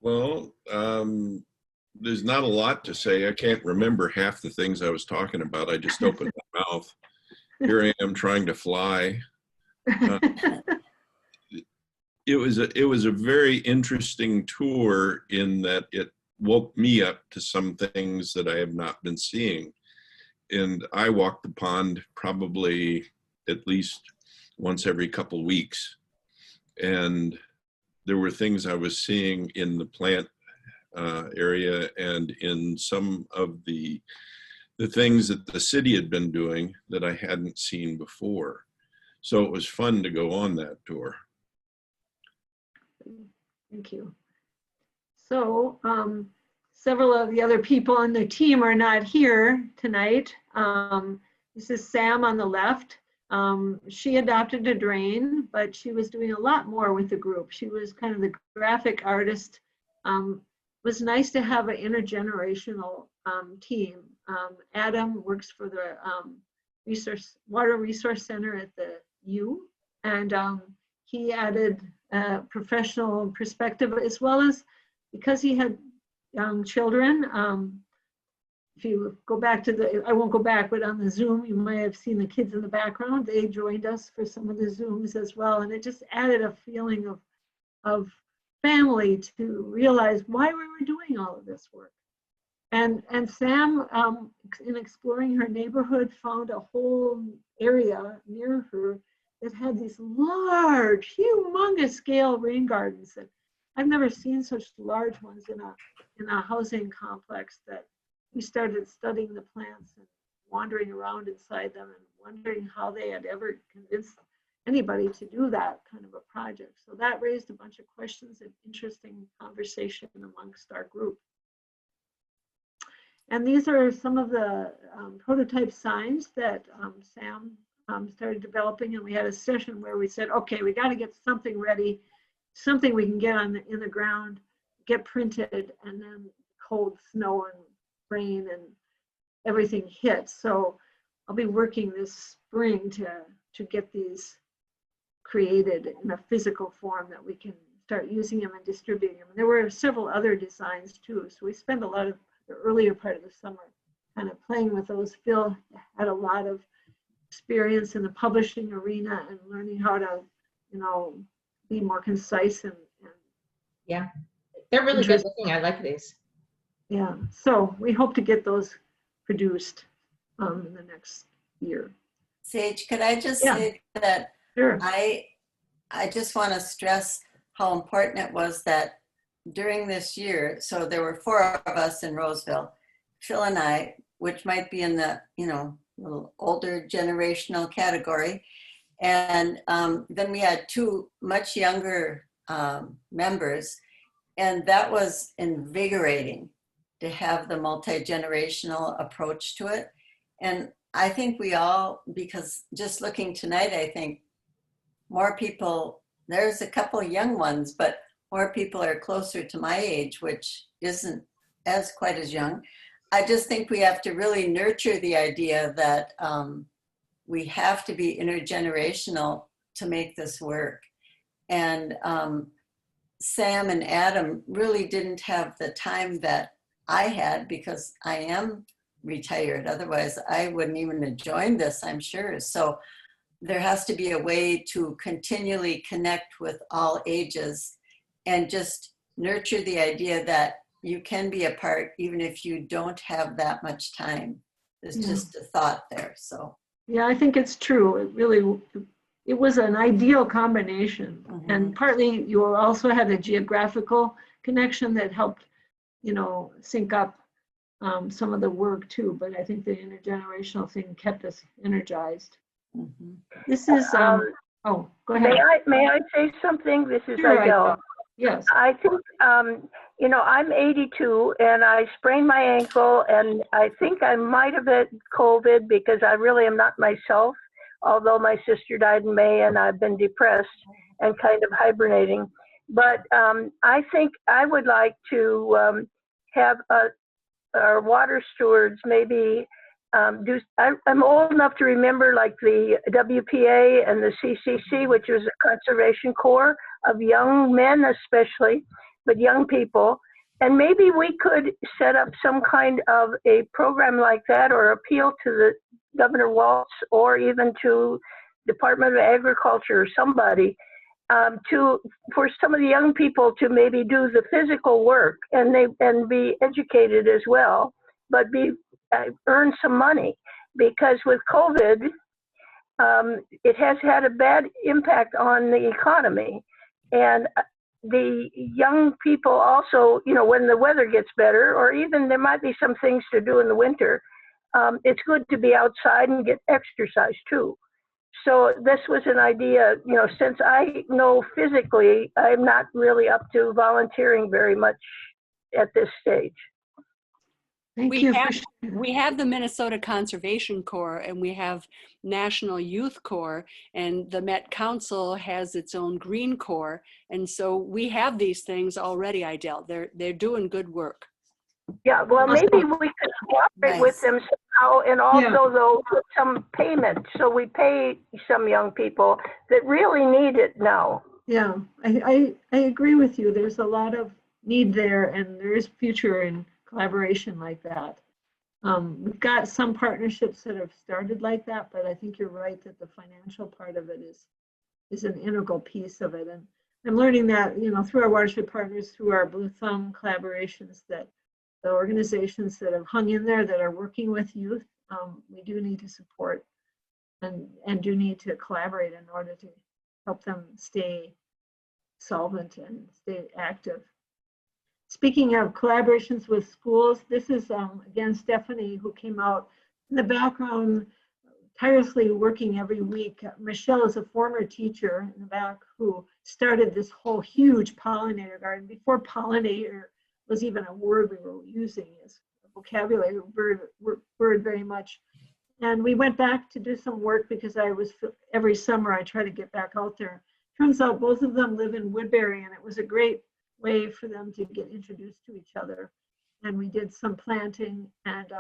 Well, there's not a lot to say. I can't remember half the things I was talking about. I just opened my mouth. Here I am trying to fly. It was a very interesting tour in that it woke me up to some things that I have not been seeing. And I walk the pond probably at least once every couple weeks. And there were things I was seeing in the plant area and in some of the things that the city had been doing that I hadn't seen before. So it was fun to go on that tour. Thank you. So several of the other people on the team are not here tonight. This is Sam on the left. She adopted a drain, but she was doing a lot more with the group. She was kind of the graphic artist. It was nice to have an intergenerational team. Adam works for the Water Resource Center at the U, and he added professional perspective, as well as because he had young children. If you go back to I won't go back, but on the Zoom, you might have seen the kids in the background. They joined us for some of the Zooms as well. And it just added a feeling of family to realize why we were doing all of this work. And Sam, in exploring her neighborhood, found a whole area near her that had these large, humongous scale rain gardens. And I've never seen such large ones in a housing complex that we started studying the plants and wandering around inside them and wondering how they had ever convinced anybody to do that kind of a project. So that raised a bunch of questions and interesting conversation amongst our group. And these are some of the prototype signs that Sam started developing, and we had a session where we said, okay, we got to get something ready, something we can get in the ground, get printed, and then cold snow and rain and everything hits. So I'll be working this spring to get these created in a physical form that we can start using them and distributing them. And there were several other designs too. So we spent a lot of the earlier part of the summer kind of playing with those. Phil had a lot of experience in the publishing arena and learning how to, be more concise and yeah, they're really good looking. I like these. Yeah, so we hope to get those produced in the next year. Sage, could I just say that sure. I just want to stress how important it was that during this year, so there were 4 of us in Roseville, Phil and I, which might be in the, little older generational category. And then we had 2 much younger members, and that was invigorating to have the multi-generational approach to it. And I think we all, because just looking tonight, I think more people, there's a couple young ones, but more people are closer to my age, which isn't quite as young. I just think we have to really nurture the idea that we have to be intergenerational to make this work. And Sam and Adam really didn't have the time that I had because I am retired. Otherwise, I wouldn't even have joined this, I'm sure. So there has to be a way to continually connect with all ages and just nurture the idea that you can be a part even if you don't have that much time. There's just a thought there, so. Yeah, I think it's true. It was an ideal combination. And partly you also had a geographical connection that helped you know, sync up some of the work too, but I think the intergenerational thing kept us energized. This is, oh, go ahead. May I say something? This is Sure, Idel. Yes. I think, you know, I'm 82 and I sprained my ankle, and I think I might have had COVID because I really am not myself, although my sister died in May and I've been depressed and kind of hibernating. But I think I would like to have our water stewards maybe I'm old enough to remember like the WPA and the CCC, which was a conservation corps of young men especially, but young people. And maybe we could set up some kind of a program like that, or appeal to the Governor Waltz or even to Department of Agriculture or somebody for some of the young people to maybe do the physical work and be educated as well, but earn some money, because with COVID, it has had a bad impact on the economy. And the young people also, you know, when the weather gets better, or even there might be some things to do in the winter, it's good to be outside and get exercise too. So this was an idea, you know, since I know physically, I'm not really up to volunteering very much at this stage. We have the Minnesota Conservation Corps, and we have National Youth Corps, and the Met Council has its own Green Corps. And so we have these things already, Idel. They're doing good work. Yeah, well, maybe we could cooperate with them somehow, and also though with some payment, so we pay some young people that really need it now. Yeah, I agree with you. There's a lot of need there, and there is future in collaboration like that. We've got some partnerships that have started like that, but I think you're right that the financial part of it is an integral piece of it. And I'm learning that, you know, through our watershed partners, through our Blue Thumb collaborations, that the organizations that have hung in there that are working with youth, we do need to support and do need to collaborate in order to help them stay solvent and stay active. Speaking of collaborations with schools, this is again Stephanie, who came out in the background tirelessly working every week. Michelle is a former teacher in the back who started this whole huge pollinator garden before pollinator was even a word we were using as a vocabulary word very much. And we went back to do some work because every summer I try to get back out there. Turns out both of them live in Woodbury, and it was a great way for them to get introduced to each other. And we did some planting, and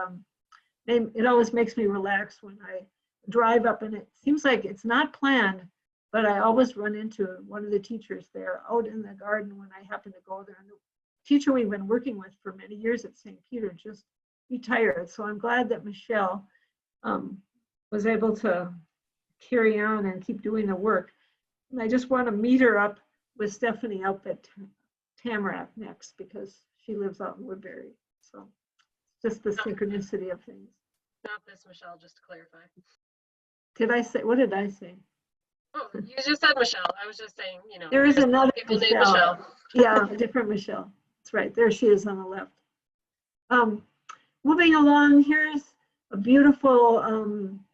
it always makes me relax when I drive up, and it seems like it's not planned, but I always run into one of the teachers there out in the garden when I happen to go there. And the teacher we've been working with for many years at St. Peter just retired. So I'm glad that Michelle was able to carry on and keep doing the work. And I just want to meet her up with Stephanie up at Tamarack next, because she lives out in Woodbury. So just the synchronicity of things. Not this, Michelle, just to clarify. Did I say, what did I say? Oh, you just said Michelle. I was just saying, you know. There is another people Michelle. named Michelle. Yeah, a different Michelle. That's right. There she is on the left. Moving along, here's a beautiful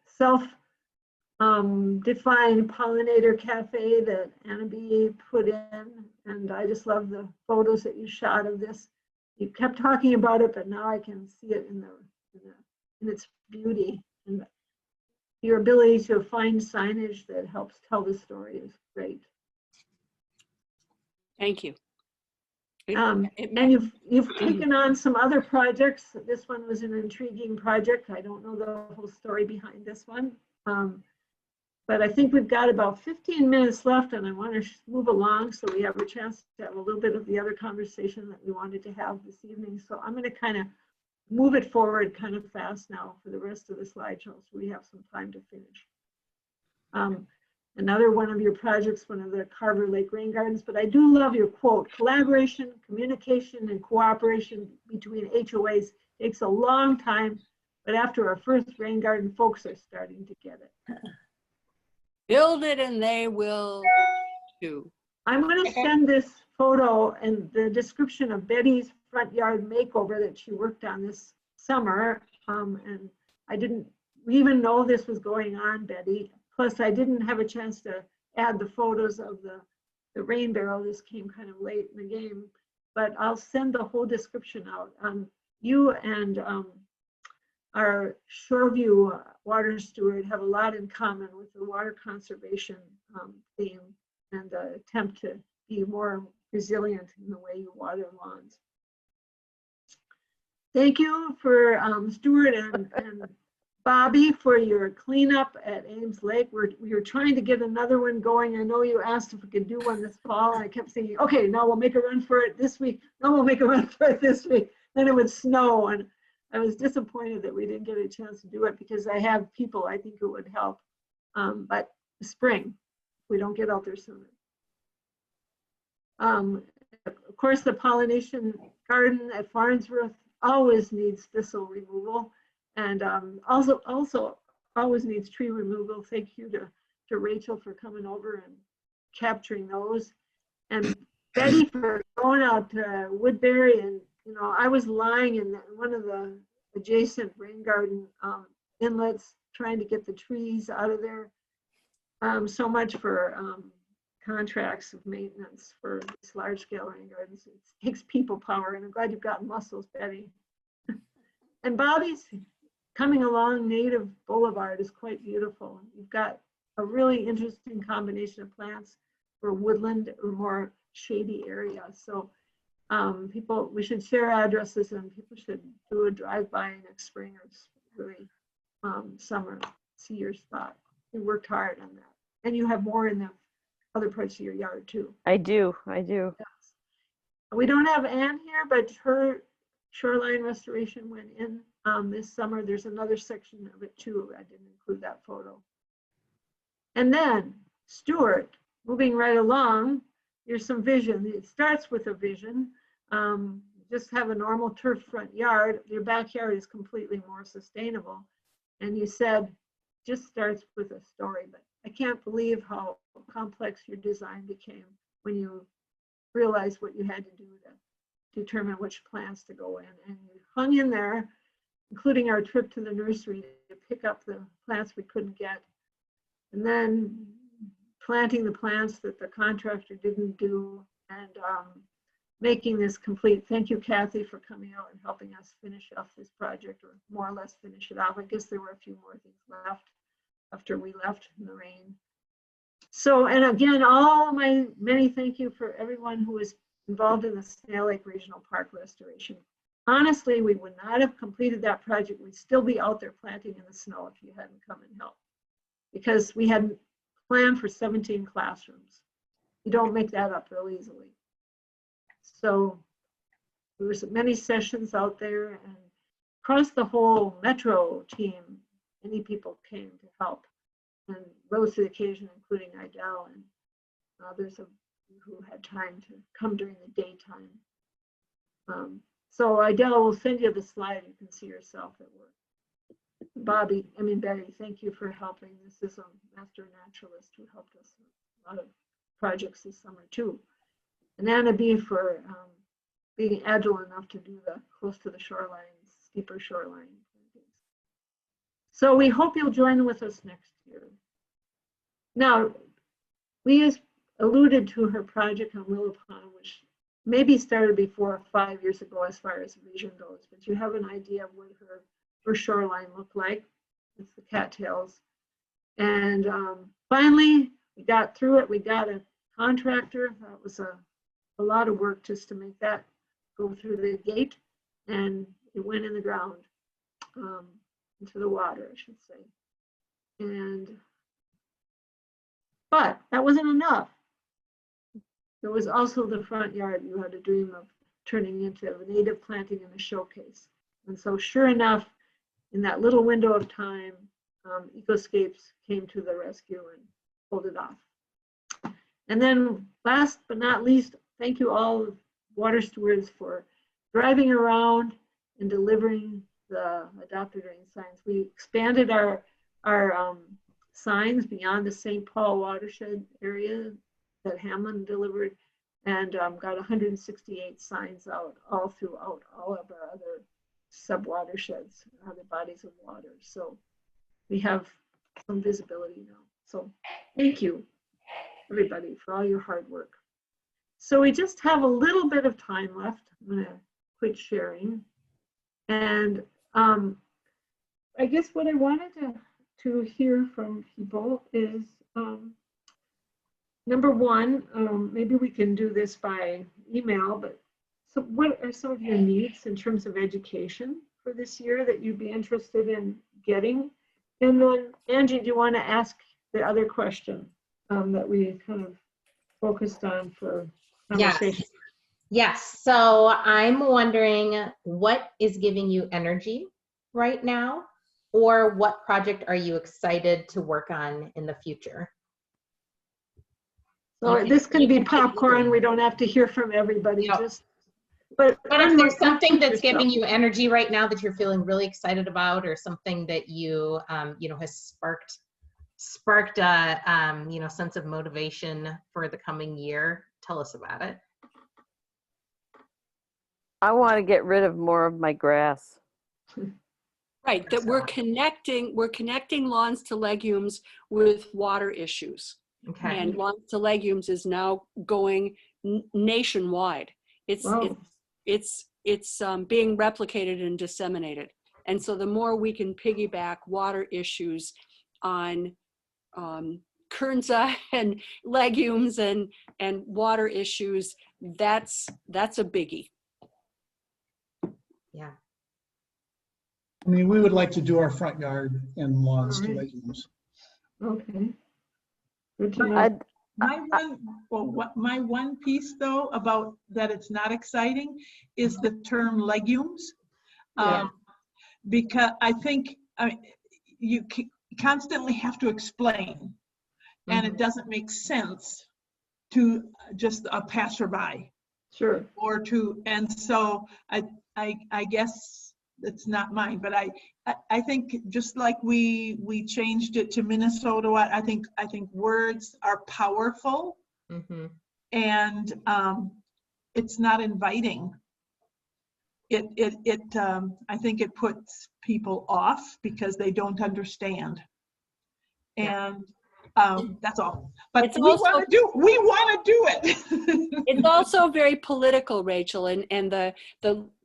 self-defined pollinator cafe that Anna B. put in. And I just love the photos that you shot of this. You kept talking about it, but now I can see it in its beauty. And your ability to find signage that helps tell the story is great. Thank you. And you've taken on some other projects. This one was an intriguing project. I don't know the whole story behind this one. But I think we've got about 15 minutes left, and I want to move along so we have a chance to have a little bit of the other conversation that we wanted to have this evening. So I'm going to kind of move it forward kind of fast now for the rest of the slideshow, so we have some time to finish. Another one of your projects, one of the Carver Lake Rain Gardens, but I do love your quote: collaboration, communication, and cooperation between HOAs takes a long time, but after our first rain garden, folks are starting to get it. Build it and they will too. I'm going to send this photo and the description of Betty's front yard makeover that she worked on this summer. And I didn't even know this was going on, Betty. Plus, I didn't have a chance to add the photos of the rain barrel. This came kind of late in the game, but I'll send the whole description out. You and our Shoreview water steward have a lot in common with the water conservation theme and the attempt to be more resilient in the way you water lawns. Thank you for Stuart and Bobby for your cleanup at Ames Lake. We were trying to get another one going. I know you asked if we could do one this fall, and I kept thinking, okay, now we'll make a run for it this week. No, we'll make a run for it this week. Then it would snow, and I was disappointed that we didn't get a chance to do it because I have people I think who would help. But spring, if we don't get out there sooner. Of course, the pollination garden at Farnsworth always needs thistle removal, and also always needs tree removal. Thank you to Rachel for coming over and capturing those, and Betty for going out to Woodbury. And you know, I was lying in one of the adjacent rain garden inlets trying to get the trees out of there. So much for contracts of maintenance for these large-scale rain gardens. It takes people power, and I'm glad you've got muscles, Betty. And Bobby's coming along Native Boulevard is quite beautiful. You've got a really interesting combination of plants for woodland or more shady areas. So we should share addresses, and people should do a drive-by next spring or really summer, see your spot. You worked hard on that. And you have more in the other parts of your yard too. I do. Yes. We don't have Ann here, but her shoreline restoration went in this summer. There's another section of it too. I didn't include that photo. And then Stuart, moving right along, here's some vision. It starts with a vision. Just have a normal turf front yard. Your backyard is completely more sustainable. And you said, just starts with a story, but I can't believe how complex your design became when you realized what you had to do to determine which plants to go in. And you hung in there, including our trip to the nursery to pick up the plants we couldn't get. And then planting the plants that the contractor didn't do, and making this complete. Thank you, Kathy, for coming out and helping us finish off this project, or more or less finish it off. I guess there were a few more things left after we left in the rain. So, and again, all my many thank you for everyone who was involved in the Snail Lake Regional Park restoration. Honestly, we would not have completed that project. We'd still be out there planting in the snow if you hadn't come and helped, because we had planned for 17 classrooms. You don't make that up real easily. So there was many sessions out there, and across the whole Metro team, many people came to help and rose to the occasion, including Idell and others who had time to come during the daytime. So Idell will send you the slide. You can see yourself at work. Betty, thank you for helping. This is a master naturalist who helped us with a lot of projects this summer too. And Anna B for being agile enough to do the close to the shoreline, steeper shoreline. So we hope you'll join with us next year. Now, we alluded to her project on Willow Pond, which maybe started before 5 years ago as far as vision goes, but you have an idea of what her shoreline looked like. It's the cattails. And finally, we got through it. We got a contractor. That was a lot of work just to make that go through the gate, and it went in the ground, into the water, I should say. But that wasn't enough. There was also the front yard you had a dream of turning into a native planting in a showcase. And so sure enough, in that little window of time, Ecoscapes came to the rescue and pulled it off. And then last but not least, thank you all water stewards for driving around and delivering the adopted rain signs. We expanded our signs beyond the St. Paul watershed area that Hamlin delivered. and got 168 signs out all throughout all of our other sub-watersheds, other bodies of water. So we have some visibility now. So thank you, everybody, for all your hard work. So we just have a little bit of time left. I'm going to quit sharing. And I guess what I wanted to hear from people is, number one, maybe we can do this by email, but so what are some of your needs in terms of education for this year that you'd be interested in getting? And then, Angie, do you want to ask the other question that we kind of focused on for conversation? Yes. So I'm wondering what is giving you energy right now, or what project are you excited to work on in the future? So this can be popcorn. We don't have to hear from everybody. Yep. But if there's something that's giving you energy right now that you're feeling really excited about, or something that you, has sparked a, sense of motivation for the coming year, tell us about it. I want to get rid of more of my grass. Right, that we're connecting lawns to legumes with water issues. Okay. And lawns to legumes is now going nationwide. It's being replicated and disseminated. And so the more we can piggyback water issues on kernza and legumes and water issues, that's a biggie. Yeah. I mean, we would like to do our front yard and lawns to legumes. Okay. My one piece though about that it's not exciting is the term legumes. Because I think you constantly have to explain, and it doesn't make sense to just a passerby. Sure. Or to, and so I guess it's not mine, but I think just like we changed it to Minnesota, I think words are powerful, and it's not inviting. I think it puts people off because they don't understand, and that's all. But we want to do it. It's also very political, Rachel, and the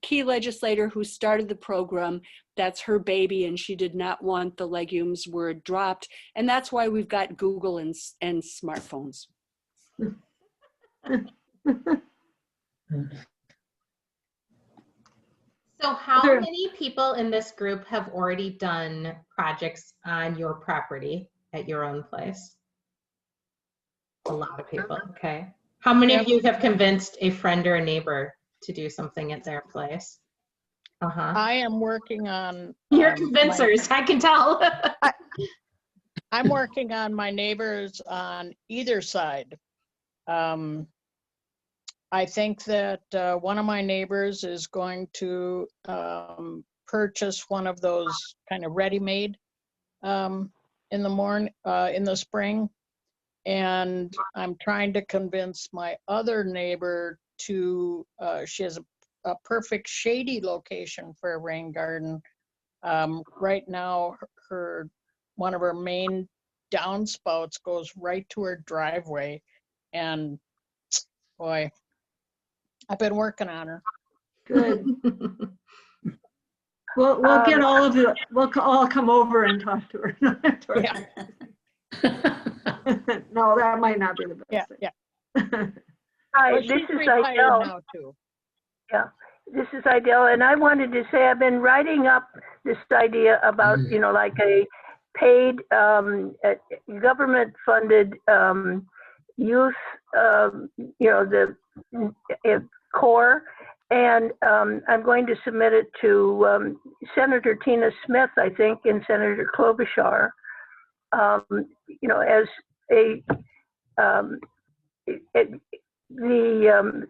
key legislator who started the program, that's her baby, and she did not want the legumes word dropped, and that's why we've got Google and smartphones. So how many people in this group have already done projects on your property at your own place? A lot of people, okay. How many of you have convinced a friend or a neighbor to do something at their place? I am working on. You're convincers, I can tell. I'm working on my neighbors on either side. I think that one of my neighbors is going to purchase one of those kind of ready-made in the spring. And I'm trying to convince my other neighbor to, she has a perfect shady location for a rain garden. Right now, one of her main downspouts goes right to her driveway. And boy, I've been working on her. Good. We'll get all of it. We'll all come over and talk to her. No, that might not be the best thing. Hi, Well, this she's is retired Idell. now, too. Yeah, this is Idell, and I wanted to say I've been writing up this idea about, like a paid, government-funded youth, the core, and I'm going to submit it to Senator Tina Smith, I think, and Senator Klobuchar, as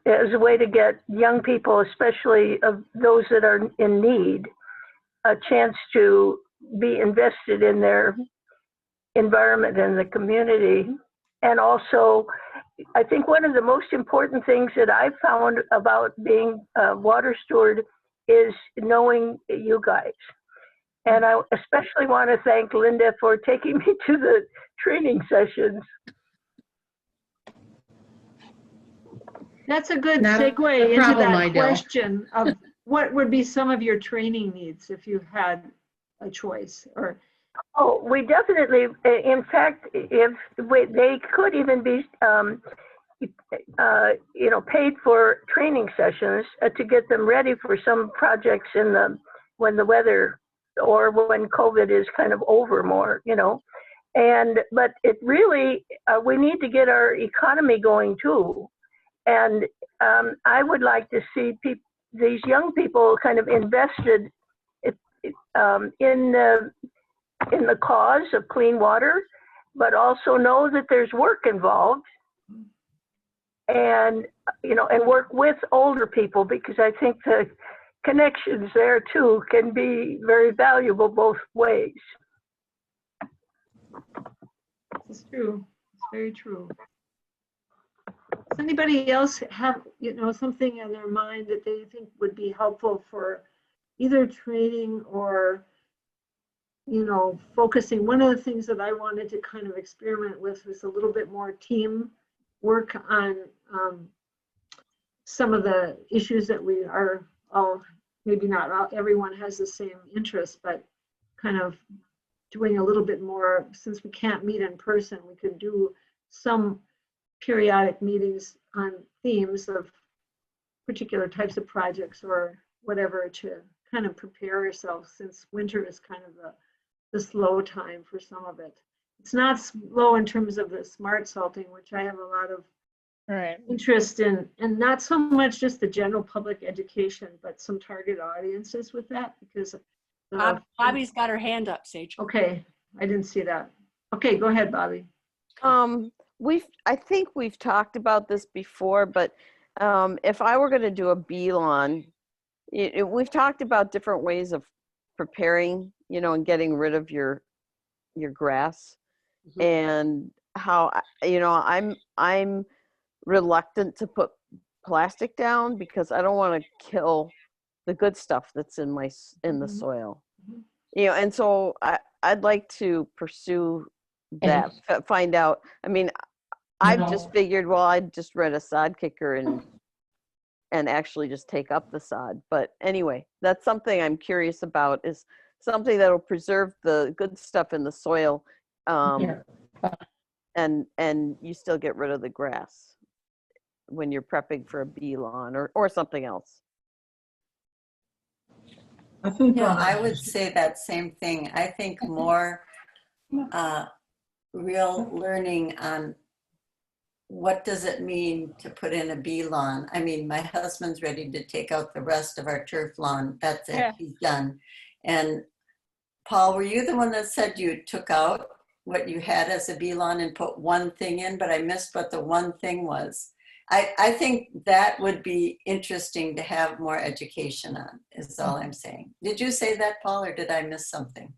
as a way to get young people, especially of those that are in need, a chance to be invested in their environment and the community, and also I think one of the most important things that I've found about being a water steward is knowing you guys. And I especially want to thank Linda for taking me to the training sessions. That's a good Not a segue into problem, that Idell. question of what would be some of your training needs if you had a choice, or Oh, we definitely, in fact, if they could even be, paid for training sessions to get them ready for some projects when the weather or when COVID is kind of over more, but it really, we need to get our economy going too. And I would like to see these young people kind of invested in the cause of clean water, but also know that there's work involved, and and work with older people, because I think the connections there too can be very valuable both ways. it's true. It's very true. Does anybody else have, something in their mind that they think would be helpful for either training or, focusing? One of the things that I wanted to kind of experiment with was a little bit more team work on some of the issues that we are all, maybe not everyone has the same interest, but kind of doing a little bit more, since we can't meet in person, we could do some periodic meetings on themes of particular types of projects or whatever to kind of prepare ourselves, since winter is kind of the slow time for some of it. It's not slow in terms of the smart salting, which I have a lot of interest in, and not so much just the general public education, but some target audiences with that, because Bobby's got her hand up, Sage. Okay, I didn't see that. Okay, go ahead, Bobby. I think we've talked about this before, but if I were going to do a B-lawn, we've talked about different ways of preparing, and getting rid of your grass, and how, I'm reluctant to put plastic down because I don't want to kill the good stuff that's in the soil, and so I'd like to pursue that, find out. I mean, I've just figured, well, I'd just rent a sod kicker and actually just take up the sod. But anyway, that's something I'm curious about, is something that'll preserve the good stuff in the soil, and you still get rid of the grass when you're prepping for a bee lawn or something else. I think I would say that same thing. I think more real learning on what does it mean to put in a bee lawn. I mean, my husband's ready to take out the rest of our turf lawn. That's it, he's done. And Paul, were you the one that said you took out what you had as a bee lawn and put one thing in, but I missed what the one thing was? I think that would be interesting to have more education on, is all I'm saying. Did you say that, Paul, or did I miss something?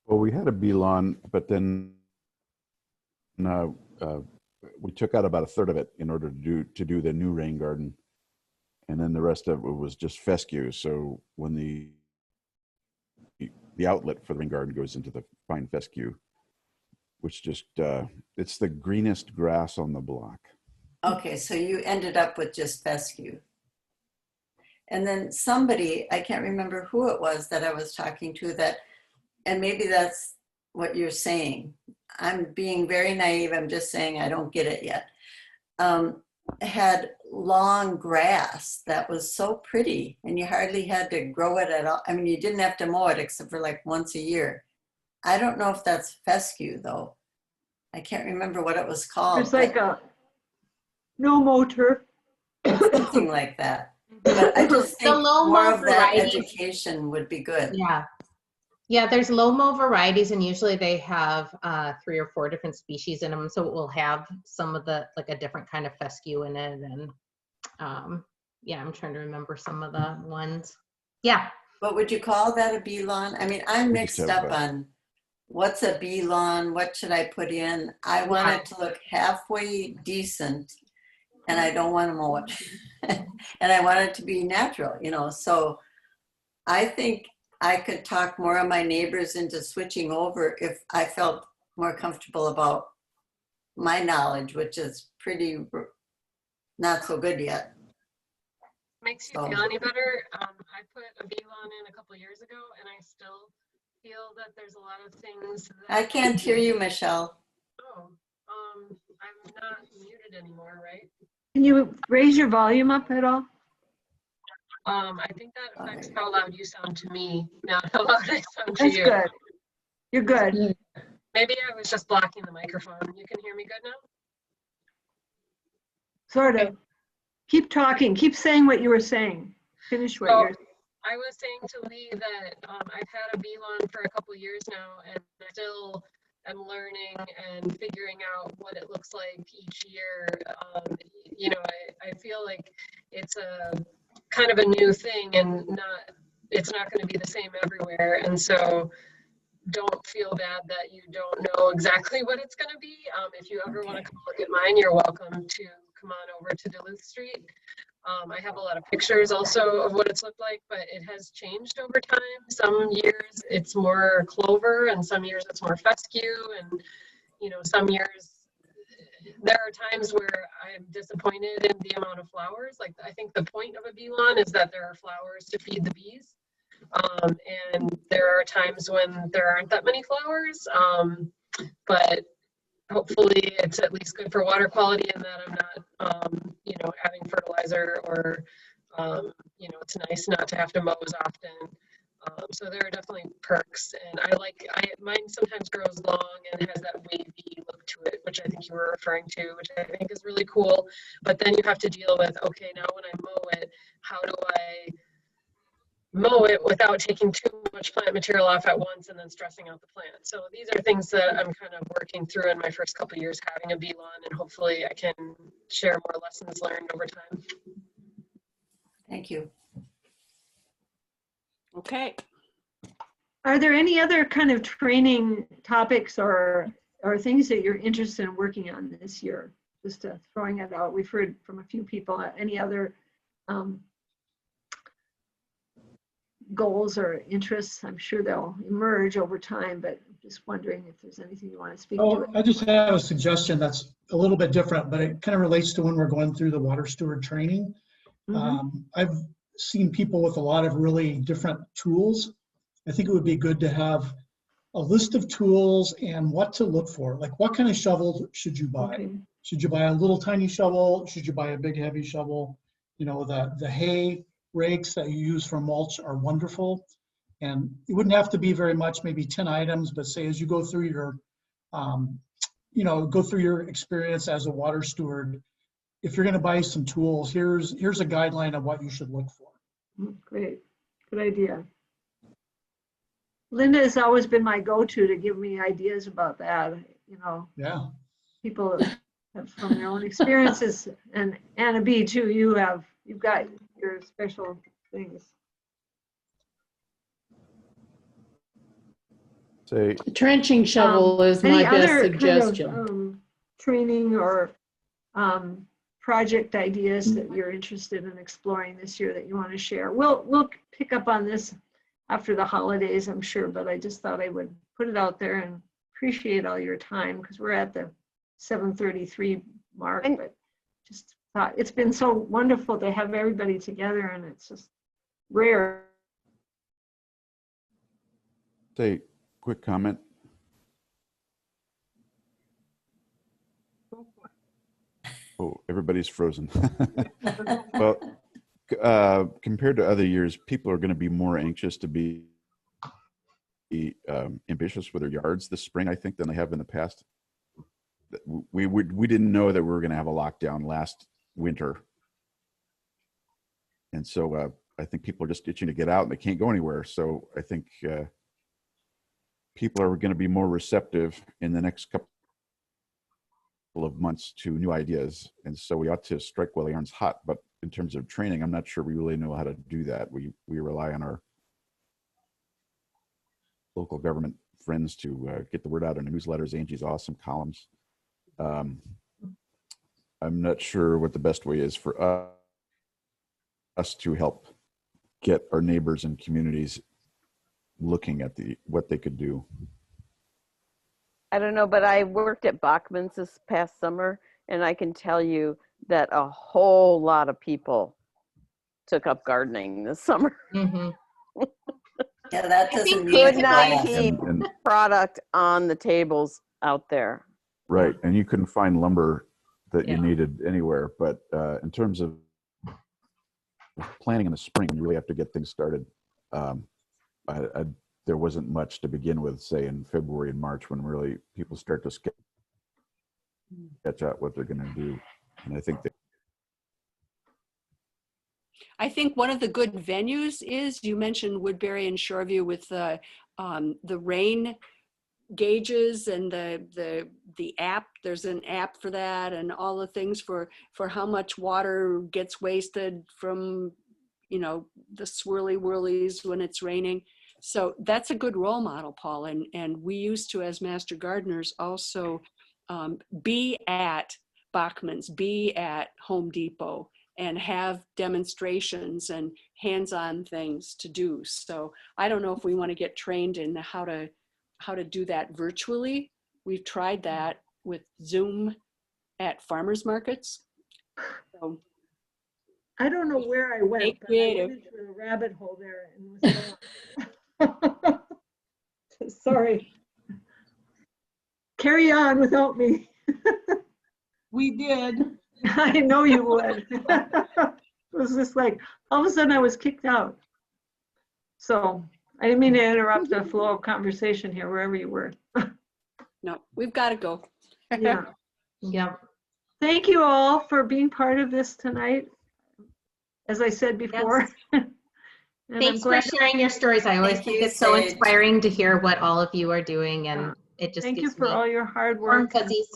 Well, we had a bee lawn, but then we took out about a third of it in order to do the new rain garden, and then the rest of it was just fescue. So when the outlet for the rain garden goes into the fine fescue, which just it's the greenest grass on the block. Okay, so you ended up with just fescue. And then somebody, I can't remember who it was that I was talking to, that, and maybe that's what you're saying. I'm being very naive. I'm just saying I don't get it yet. Had long grass that was so pretty, and you hardly had to grow it at all. I mean, you didn't have to mow it except for like once a year. I don't know if that's fescue though. I can't remember what it was called. It's like a no-mow turf. Something like that. But I just think more of that education would be good. Yeah, there's low-mow varieties, and usually they have 3 or 4 different species in them. So it will have some of the, like a different kind of fescue in it. And yeah, I'm trying to remember some of the ones. Yeah. But would you call that a bee lawn? I mean, I'm mixed up on what's a bee lawn? What should I put in? I want it to look halfway decent, and I don't want to mow it. And I want it to be natural, you know. So I think I could talk more of my neighbors into switching over if I felt more comfortable about my knowledge, which is pretty not so good yet. Makes you feel any better? I put a bee lawn in a couple years ago, and I still feel that there's a lot of things that I can't hear you, Michelle. Oh, I'm not muted anymore, right? Can you raise your volume up at all? I think that affects how loud you sound to me, not how loud I sound to That's you. good. You're good. Maybe I was just blocking the microphone. You can hear me good now? Sort of. Keep talking. Keep saying what you were saying. Finish what you're saying. I was saying to Lee that I've had a bee lawn for a couple years now, and I still am learning and figuring out what it looks like each year. You know, I feel like it's a kind of a new thing, and it's not going to be the same everywhere. And so don't feel bad that you don't know exactly what it's going to be. If you ever want to come look at mine, you're welcome to come on over to Duluth Street. I have a lot of pictures also of what it's looked like, but it has changed over time. Some years it's more clover, and some years it's more fescue, and you know, some years there are times where I'm disappointed in the amount of flowers. Like, I think the point of a bee lawn is that there are flowers to feed the bees. And there are times when there aren't that many flowers, but hopefully it's at least good for water quality, and that I'm not, you know, adding fertilizer, or, you know, it's nice not to have to mow as often. So there are definitely perks, and mine sometimes grows long and has that wavy look to it, which I think you were referring to, which I think is really cool. But then you have to deal with, okay, now when I mow it, how do I mow it without taking too much plant material off at once and then stressing out the plant? So these are things that I'm kind of working through in my first couple of years having a bee lawn, and hopefully I can share more lessons learned over time. Thank you. Okay. Are there any other kind of training topics or things that you're interested in working on this year? Just throwing it out. We've heard from a few people. Any other goals or interests? I'm sure they'll emerge over time, but just wondering if there's anything you want to speak to. I just have a suggestion that's a little bit different, but it kind of relates to when we're going through the water steward training. I've seen people with a lot of really different tools. I think it would be good to have a list of tools and what to look for. Like, what kind of shovel should you buy? Okay. Should you buy a little tiny shovel? Should you buy a big heavy shovel? You know, the hay rakes that you use for mulch are wonderful. And it wouldn't have to be very much, maybe 10 items, but say as you go through your, you know, go through your experience as a water steward, if you're going to buy some tools, here's a guideline of what you should look for. Great, good idea. Linda has always been my go-to to give me ideas about that. You know, yeah, people have from their own experiences, and Anna B too. You've got your special things. Say, A trenching shovel is my best suggestion. Kind of, training or project ideas that you're interested in exploring this year that you want to share. We'll pick up on this after the holidays, I'm sure, but I just thought I would put it out there and appreciate all your time, because we're at the 7:33 mark, but just thought it's been so wonderful to have everybody together, and it's just rare. say, quick comment. Oh, everybody's frozen. Well, compared to other years, people are going to be more anxious to be ambitious with their yards this spring, I think, than they have in the past. We didn't know that we were going to have a lockdown last winter, and so I think people are just itching to get out and they can't go anywhere. So I think people are going to be more receptive in the next couple of months to new ideas, and so we ought to strike while the iron's hot. But in terms of training, I'm not sure we really know how to do that. We rely on our local government friends to get the word out in the newsletters. Angie's awesome columns. I'm not sure what the best way is for us to help get our neighbors and communities looking at what they could do. I don't know, but I worked at Bachman's this past summer, and I can tell you that a whole lot of people took up gardening this summer. Mm-hmm. Yeah, that doesn't mean Could it's not bad. keep And product on the tables out there. right, and you couldn't find lumber that you Yeah. needed anywhere. But in terms of planting in the spring, you really have to get things started. There wasn't much to begin with, say in February and March, when really people start to sketch out what they're going to do. And I think that one of the good venues is, you mentioned Woodbury and Shoreview with the rain gauges and the app. There's an app for that, and all the things for how much water gets wasted from, you know, the swirly whirlies when it's raining. So that's a good role model, Paul. And we used to, as master gardeners, also be at Bachman's, be at Home Depot, and have demonstrations and hands-on things to do. So I don't know if we want to get trained in how to do that virtually. We've tried that with Zoom at farmers markets. So I don't know where I went, Stay but I creative. went into a rabbit hole there and was gone. Sorry. Carry on without me. We did. I know you would. It was just like, all of a sudden I was kicked out. So I didn't mean to interrupt the flow of conversation here, wherever you were. no, we've got to go. Yeah. Yep. Thank you all for being part of this tonight. As I said before. And Thanks I'm glad for sharing your stories. I always Thank think you, it's so Sage. inspiring to hear what all of you are doing, and it just Thank you gives for me all your hard warm work, and fuzzies.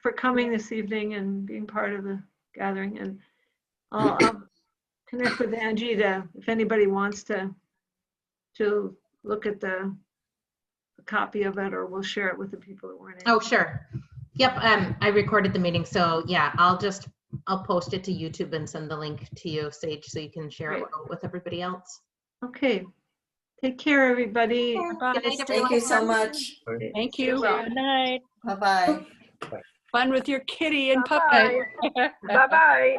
for coming this evening and being part of the gathering. And I'll connect with Angie if anybody wants to look at the copy of it, or we'll share it with the people that weren't in. Oh, sure. Yep. I recorded the meeting, so yeah, I'll post it to YouTube and send the link to you, Sage, so you can share it with everybody else. Okay. Take care, everybody. Good night, Thank you so much. Thank you. Good night. Bye-bye. Fun with your kitty and puppy. Bye-bye.